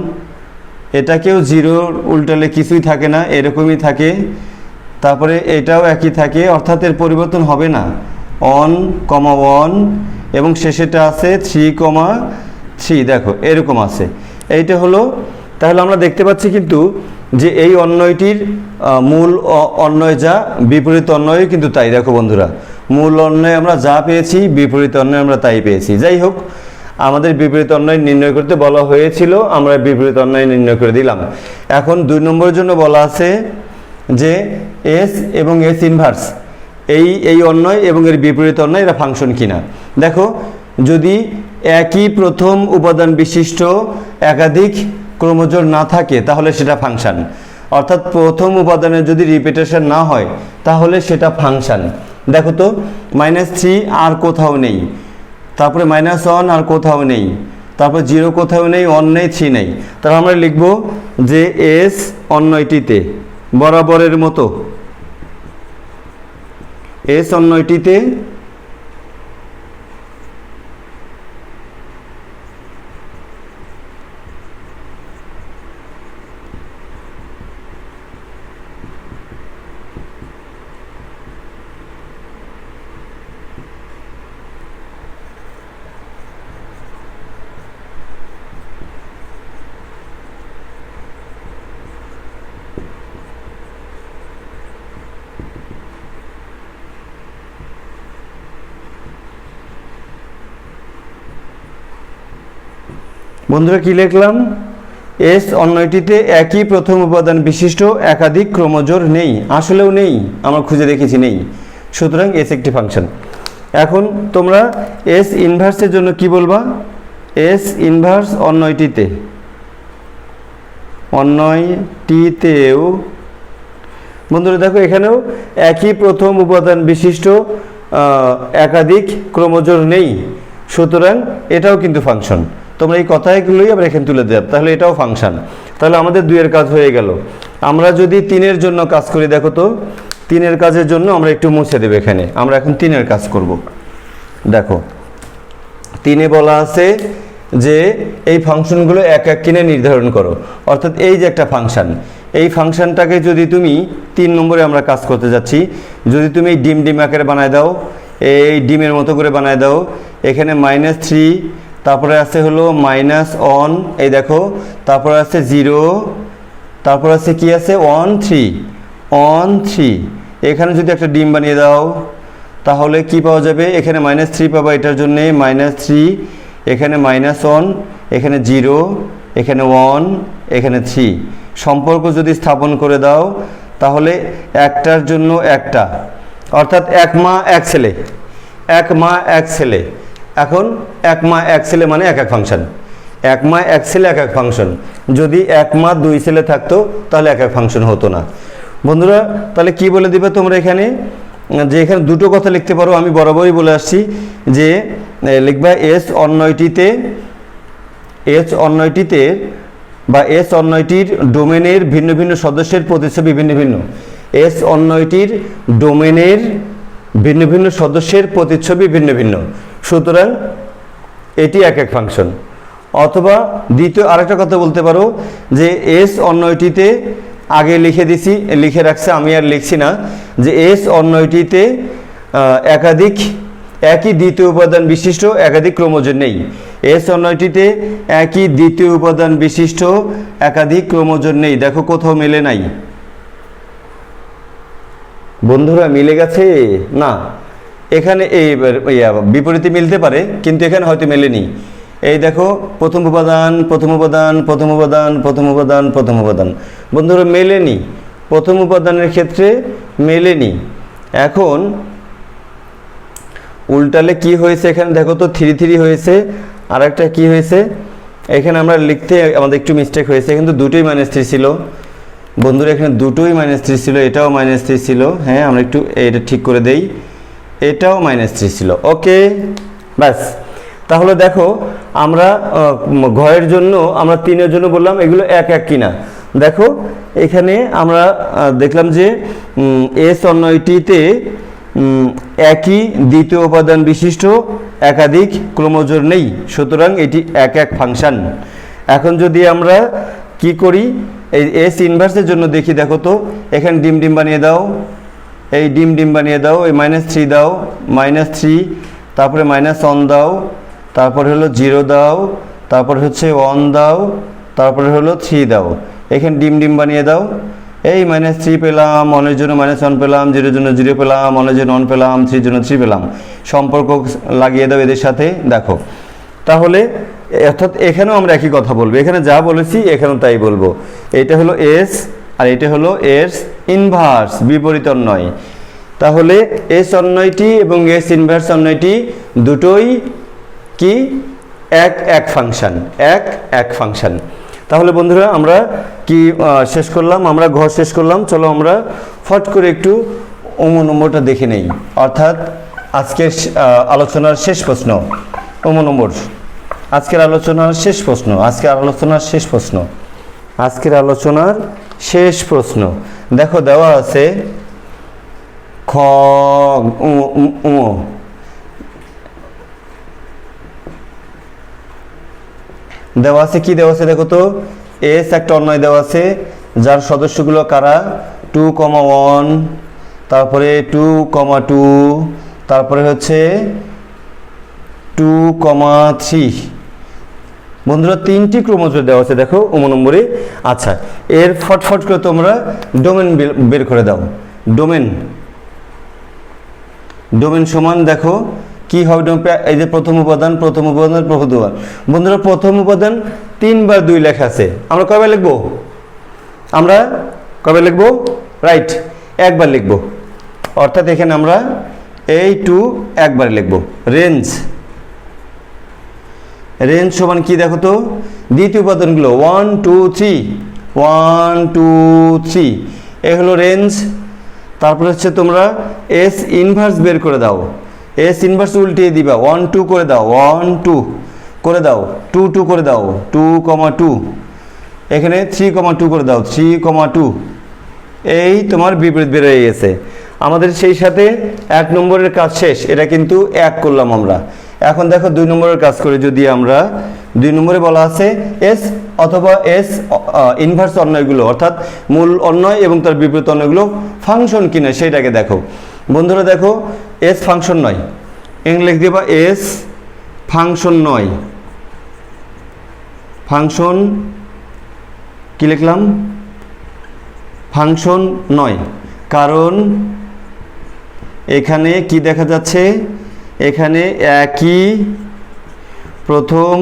এটাকেও 0 উল্টালে কিছুই থাকে না, এরকমই থাকে, তারপরে এটাও একই থাকে, অর্থাৎ এর পরিবর্তন হবে না, 1, 1, এবং শেষেটা আছে 3, 3, দেখো এরকম আছে। এইটা হলো, তাহলে আমরা দেখতে পাচ্ছি কিন্তু যে এই অন্যয়টির মূল অন্যয় যা, বিপরীত অন্যয় কিন্তু তাই। দেখো বন্ধুরা, মূল অন্যয় আমরা যা পেয়েছি, বিপরীত অন্যয় আমরা তাই পেয়েছি। যাই হোক, আমাদের বিপরীত অন্যায় নির্ণয় করতে বলা হয়েছিল, আমরা বিপরীত অন্যায় নির্ণয় করে দিলাম। এখন 2 নম্বরের জন্য বলা আছে যে এস এবং এস ইনভার্স এই অন্যায় এবং এর বিপরীত অন্যায় এরা ফাংশন কিনা। দেখো, যদি একই প্রথম উপাদান বিশিষ্ট একাধিক ক্রোমোজোর না থাকে তাহলে সেটা ফাংশন, অর্থাৎ প্রথম উপাদানের যদি রিপিটেশন না হয় তাহলে সেটা ফাংশন। দেখো তো, -3 আর কোথাও নেই, তারপরে -1 আর কোথাও নেই, তারপর 0 কোথাও নেই, 1 নেই, 3 নেই। তাহলে আমরা লিখব যে এস অন্যটিতে বরাবরের মতো, এস অন্যটিতে বন্ধুরা কি লিখলাম? এস অন্যটিতে একই প্রথম উপাদান বিশিষ্ট একাধিক ক্রোমোজোর নেই। আসলেও নেই, আমরা খুঁজে দেখেছি নেই, সুতরাং এস একটি ফাংশন। এখন তোমরা এস ইনভার্সের জন্য কি বলবা? এস ইনভার্স অন্যটিতেও বন্ধুরা দেখো, এখানেও একই প্রথম উপাদান বিশিষ্ট একাধিক ক্রোমোজোর নেই, সুতরাং এটাও কিন্তু ফাংশন। তোমরা এই কথাগুলোই আবার এখানে তুলে দেব, তাহলে এটাও ফাংশন। তাহলে আমাদের 2 এর কাজ হয়ে গেল। আমরা যদি 3 এর জন্য কাজ করি, দেখো তো 3 এর কাজের জন্য আমরা একটু মুছে দেব এখানে, আমরা এখন 3 এর কাজ করব। দেখো 3 এ বলা আছে যে এই ফাংশনগুলো এক এক কিনে নির্ধারণ করো, অর্থাৎ এই যে একটা ফাংশন, এই ফাংশনটাকে যদি তুমি 3 নম্বরে আমরা কাজ করতে যাচ্ছি, যদি তুমি ডিম ডিম আকারে বানায় দাও, এই ডিমের মতো করে বানায় দাও, এখানে -3, তারপরে আছে হলো -1, এই দেখো, তারপরে আছে 0, তারপর আছে কি আছে 1 3, এখানে যদি একটা ডিম বানিয়ে দাও তাহলে কি পাওয়া যাবে? এখানে -3 পাবা, এটার জন্যে -3, এখানে -1, এখানে 0, এখানে 1, এখানে 3। সম্পর্ক যদি স্থাপন করে দাও তাহলে একটার জন্য একটা, অর্থাৎ এক মা এক ছেলে, এক মা এক ছেলে। এখন এক মা এক ছেলে মানে এক এক ফাংশন, এক মা এক ছেলে এক এক ফাংশন। যদি এক মা 2 ছেলে থাকতো তাহলে এক এক ফাংশন হতো না। বন্ধুরা তাহলে কি বলে দিবে তোমরা এখানে? যে এখানে দুটো কথা লিখতে পারো, আমি বরাবরই বলে আসছি যে লিখবা এস অন্যটিতে বা এস অন্যটির ডোমেনের ভিন্ন ভিন্ন সদস্যের প্রতিচ্ছবি ভিন্ন ভিন্ন। এস অন্যটির ডোমেনের ভিন্ন ভিন্ন সদস্যের প্রতিচ্ছবি ভিন্ন ভিন্ন, সুতরাং এটি এক এক ফাংশন। অথবা দ্বিতীয় আরেকটা কথা বলতে পারো যে এস অন্যটিতে আগে লিখে রাখছে, আমি আর লিখছি না, যে এস অন্যটিতে একই দ্বিতীয় উপাদান বিশিষ্ট একাধিক ক্রোমোজোম নেই। এস অন্যটিতে একই দ্বিতীয় উপাদান বিশিষ্ট একাধিক ক্রোমোজোম নেই। দেখো কোথাও মেলে নাই। বন্ধুরা মিলে গেছে না? এখানে এই বিপরীতে মিলতে পারে, কিন্তু এখানে হয়তো মেলেনি। এই দেখো প্রথম উপাদান, বন্ধুরা মেলেনি, প্রথম উপাদানের ক্ষেত্রে মেলেনি। এখন উল্টালে কি হয়েছে? এখানে দেখো তো 3 3 হয়েছে, আর একটা কি হয়েছে এখানে আমরা লিখতে আমাদের একটু মিস্টেক হয়েছে, কিন্তু দুটোই -3 ছিল। বন্ধুরা এখানে দুটোই -3 ছিল, এটাও -3 ছিল। হ্যাঁ, আমরা একটু এটা ঠিক করে দেই, এটাও -3 ছিল। ওকে, ব্যাস। তাহলে দেখো আমরা ঘয়ের জন্য আমরা 3 এর জন্য বললাম এগুলো এক এক কিনা। দেখো এখানে আমরা দেখলাম যে এস অন্যটিতে একই দ্বিতীয় উপাদান বিশিষ্ট একাধিক ক্রোমোজোম নেই, সুতরাং এটি এক এক ফাংশন। এখন যদি আমরা কি করি, এই এস ইনভার্সের জন্য দেখি, দেখো তো এখানে ডিম ডিম বানিয়ে দাও, এই ডিম ডিম বানিয়ে দাও, এই -3 দাও, -3, তারপরে -1 দাও, তারপরে হলো 0 দাও, তারপরে হচ্ছে 1 দাও, তারপরে হলো 3 দাও। এখানে ডিম ডিম বানিয়ে দাও, এই -3 পেলাম, 1 এর জন্য -1 পেলাম, 0 এর জন্য 0 পেলাম, 1 এর জন্য 1 পেলাম, 3 এর জন্য 3 পেলাম। সম্পর্ক লাগিয়ে দাও এদের সাথে। দেখো তাহলে অর্থাৎ এখানেও আমরা একই কথা বলবো, এখানে যা বলেছি এখানেও তাই বলবো। এটা হলো এস আর এটা হলো এস ইনভার্স, বিপরীত অন্বয়। তাহলে এস অন্বয়টি এবং এস ইনভার্স অন্বয়টি দুটোই কি এক এক ফাংশন, এক এক ফাংশন। তাহলে বন্ধুরা আমরা কি শেষ করলাম, আমরা ঘর শেষ করলাম। চলো আমরা ফট করে একটু নম্বরটা দেখে নেই, অর্থাৎ আজকের আলোচনার শেষ প্রশ্ন। নম্বর আজকের আলোচনার শেষ প্রশ্ন, আজকের আলোচনার শেষ প্রশ্ন, আজকের আলোচনার শেষ প্রশ্ন। দেখো দেওয়া আছে খ দেওয়া আছে, কি দেওয়া আছে দেখো তো, এস একটা অন্বয় দেওয়া আছে যার সদস্যগুলো কারা, 2,1, তারপরে 2,2, তারপরে হচ্ছে 2,3। বন্ধুরা 3টি ক্রোমোজোম দেওয়া আছে দেখো নম্বরে। আচ্ছা, এর ফটফট করে তোমরা ডোমেন বের করে দাও। ডোমেন ডোমেন সমান দেখো কি হবে, এই যে প্রথম উপাদান, প্রথম উপাদান, প্রথম উপাদান। বন্ধুরা প্রথম উপাদান 3 বার 2 লেখা আছে, আমরা কয়বার লিখবো, আমরা কবে লিখবো, রাইট, একবার লিখবো। অর্থাৎ এখানে আমরা এই 2 একবার লিখবো। রেঞ্জ রেঞ্জ সমান কি দেখো তো, দ্বিতীয় উপাদানগুলো 1 2 3, 1 2 3, এই হলো রেঞ্জ। তারপরে হচ্ছে তোমরা এস ইনভার্স বের করে দাও, এস ইনভার্স উল্টিয়ে দিবা, 1 2 করে দাও, 1 2 করে দাও, 2 2 করে দাও, 2,2, এখানে 3,2 করে দাও, 3,2। এই তোমার বিপরীত বের হয়ে গেছে। আমাদের সেই সাথে 1 নম্বরের কাজ শেষ, এটা কিন্তু 1 করলাম আমরা। এখন দেখো 2 নম্বরের কাজ করে, যদি আমরা 2 নম্বরে বলা আছে এস অথবা এস ইনভার্স অন্বয়গুলো, অর্থাৎ মূল অন্বয় এবং তার বিপরীত অন্বয়গুলো ফাংশন কিনা সেইটাকে দেখো। বন্ধুরা দেখো এস ফাংশন নয়, ইংলিশ দিবা এস ফাংশন নয়, ফাংশন কি লিখলাম, ফাংশন নয়। কারণ এখানে কি দেখা যাচ্ছে, এখানে একই প্রথম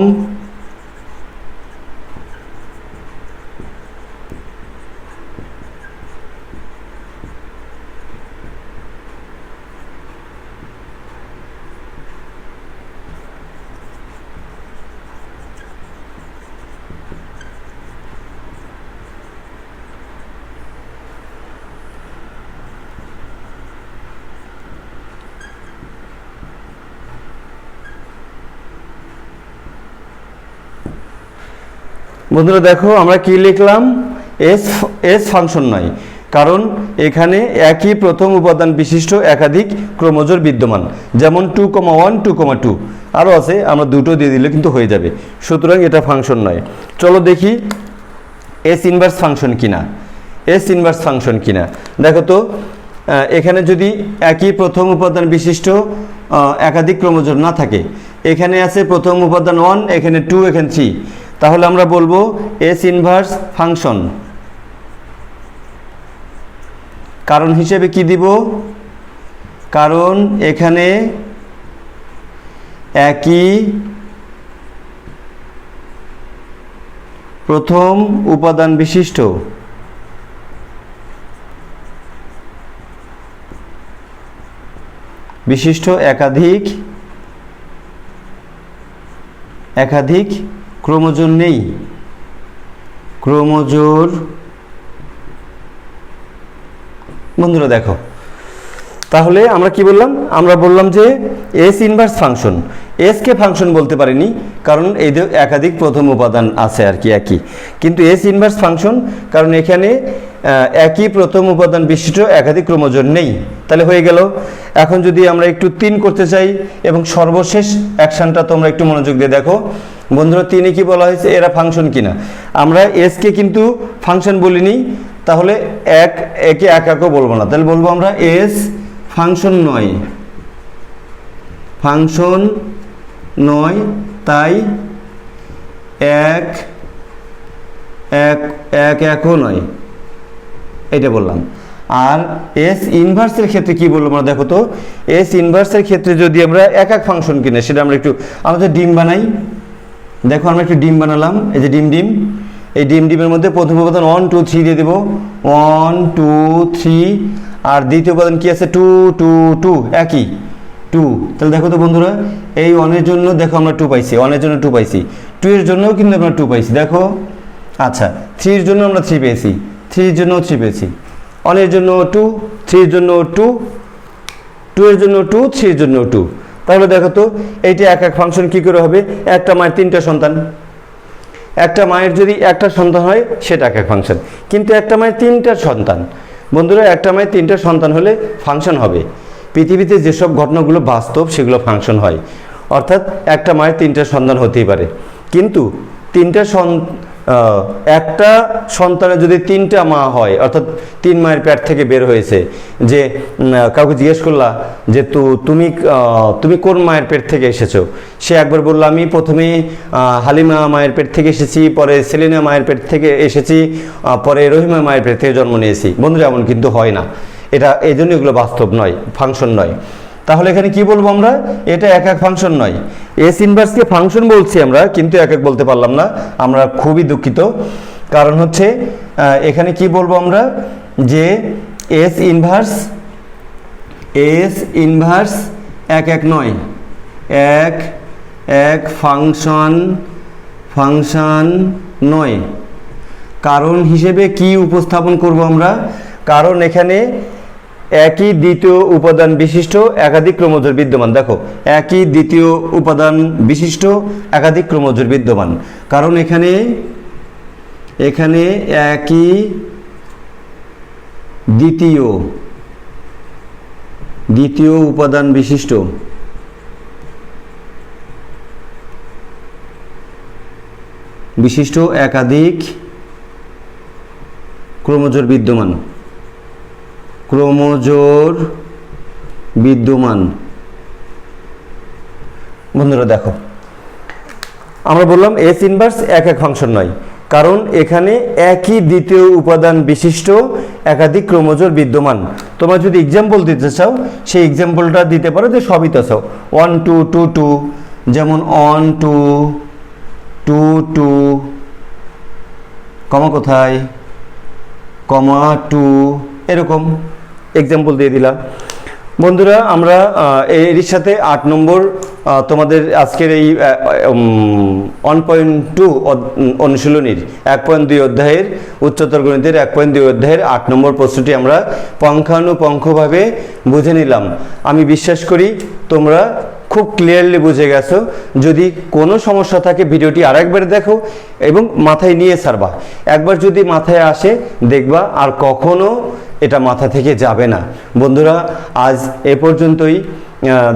বন্ধুরা দেখো আমরা কি লিখলাম, এস এস ফাংশন নয়, কারণ এখানে একই প্রথম উপাদান বিশিষ্ট একাধিক ক্রোমোজোম বিদ্যমান, যেমন 2,1 2,2 আরও আছে, আমরা দুটো দিয়ে দিলে কিন্তু হয়ে যাবে। সুতরাং এটা ফাংশন নয়। চলো দেখি এস ইনভার্স ফাংশন কিনা, এস ইনভার্স ফাংশন কিনা। দেখো তো এখানে যদি একই প্রথম উপাদান বিশিষ্ট একাধিক ক্রোমোজোম না থাকে, এখানে আছে প্রথম উপাদান 1, এখানে 2, এখানে 3, তাহলে আমরা বলবো এস ইনভার্স ফাংশন। কারণ হিসেবে কি দিব, কারণ এখানে একই প্রথম উপাদান বিশিষ্ট একাধিক ক্রোমোজোম নেই, ক্রোমোজোর। বন্ধুরা দেখো তাহলে আমরা কি বললাম, আমরা বললাম যে S inverse function, S K function বলতে পারিনি কারণ এই যে একাধিক প্রথম উপাদান আছে আর কি একই, কিন্তু এস ইনভার্স ফাংশন কারণ এখানে একই প্রথম উপাদান বিশিষ্ট একাধিক ক্রোমোজোম নেই। তাহলে হয়ে গেল। এখন যদি আমরা একটু 3 করতে চাই এবং সর্বশেষ অ্যাকশনটা তোমরা একটু মনোযোগ দিয়ে দেখো। বন্ধুরা 3-এ কি বলা হয়েছে, এরা ফাংশন কিনা। আমরা এস কে কিন্তু ফাংশন বলিনি, তাহলে একে একও বলবো না, তাহলে বলবো আমরা এস ফাংশন নয়, ফাংশন নয়, তাই একও নয়, এটা বললাম। আর এস ইনভার্সের ক্ষেত্রে কি বললাম আমরা, দেখো তো এস ইনভার্সের ক্ষেত্রে যদি আমরা এক ফাংশন কিনে, সেটা আমরা একটু, আমরা তো ডিম বানাই, দেখো আমরা একটু ডিম বানালাম, এই যে ডিম ডিম, এই ডিম ডিমের মধ্যে প্রথম উপাদান 1 2 3 দিয়ে দেবো, 1 2 3, আর দ্বিতীয় উপাদান কি আছে 2 2 2, একই 2। তাহলে দেখো তো বন্ধুরা, এই 1 এর জন্য দেখো আমরা 2 পাইছি, 1 এর জন্য 2 পাইছি, 2 এর জন্যও কিন্তু আমরা 2 পাইছি দেখো। আচ্ছা 3 এর জন্য আমরা 3 পেয়েছি, 3 এর জন্য 3 পেয়েছি, 1 এর জন্য 2, 3 এর জন্য 2, 2 এর জন্য 2, 3 এর জন্য 2। তাহলে দেখো তো এইটা এক এক ফাংশন কী করে হবে, একটা মায়ের 3টা সন্তান, একটা মায়ের যদি একটা সন্তান হয় সেটা এক এক ফাংশন, কিন্তু একটা মায়ের 3টা সন্তান। বন্ধুরা একটা মায়ের 3টা সন্তান হলে ফাংশন হবে। পৃথিবীতে যেসব ঘটনাগুলো বাস্তব সেগুলো ফাংশন হয়, অর্থাৎ একটা মায়ের 3টা সন্তান হতেই পারে, কিন্তু একটা সন্তানের যদি 3টা মা হয়, অর্থাৎ 3 মায়ের পেট থেকে বের হয়েছে, যে কাউকে জিজ্ঞেস করলা যে তুমি কোন মায়ের পেট থেকে এসেছো, সে একবার বললো আমি প্রথমে হালিমা মায়ের পেট থেকে এসেছি, পরে সেলিনা মায়ের পেট থেকে এসেছি, পরে রহিমা মায়ের পেট থেকে জন্ম নিয়েছি। বন্ধুরা এমন কিন্তু হয় না, এটা এই জন্য এগুলো বাস্তব নয়, ফাংশন নয়। তাহলে এখানে কি বলবো আমরা, এটা এক এক ফাংশন নয়। এস ইনভার্সকে ফাংশন বলছি আমরা, কিন্তু এক এক বলতে পারলাম না, আমরা খুবই দুঃখিত। কারণ হচ্ছে এখানে কি বলবো আমরা, যে এস ইনভার্স এক এক নয়, এক এক ফাংশন নয়। কারণ হিসেবে কি উপস্থাপন করব আমরা, কারণ এখানে একই দ্বিতীয় উপাদান বিশিষ্ট একাধিক ক্রমজোড় বিদ্যমান। দেখো একই দ্বিতীয় উপাদান বিশিষ্ট একাধিক ক্রমজোড় বিদ্যমান, কারণ এখানে একই দ্বিতীয় উপাদান বিশিষ্ট একাধিক ক্রমজোড় বিদ্যমান। বন্ধুরা দেখো আমরা বললাম এস ইনভার্স এক এক ফাংশন নয়, কারণ এখানে একই দ্বিতীয় উপাদান বিশিষ্ট একাধিক ক্রমজোড় বিদ্যমান। তোমরা যদি এক্সাম্পল দিতে চাও সেই এক্সাম্পলটা দিতে পারো, যে সবই তো চাও 1 2 2 2, যেমন 1 2 2 2, কমা কোথায়, কমা 2, এরকম এক্সাম্পল দিয়ে দিলাম। বন্ধুরা আমরা এর সাথে 8 নম্বর তোমাদের আজকের এই 1.2 অনুশীলনীর 1.2 অধ্যায়ের উচ্চতর গণিতের 1.2 অধ্যায়ের 8 নম্বর প্রশ্নটি আমরা পুঙ্খানুপুঙ্খভাবে বুঝে নিলাম। আমি বিশ্বাস করি তোমরা খুব ক্লিয়ারলি বুঝে গেছো। যদি কোনো সমস্যা থাকে ভিডিওটি আরেকবার দেখো এবং মাথায় নিয়ে ছাড়বা। একবার যদি মাথায় আসে দেখবা আর কখনো এটা মাথা থেকে যাবে না। বন্ধুরা আজ এ পর্যন্তই,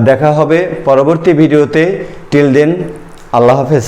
দেখা হবে পরবর্তী ভিডিওতে। টিল দেন আল্লাহ হাফেজ।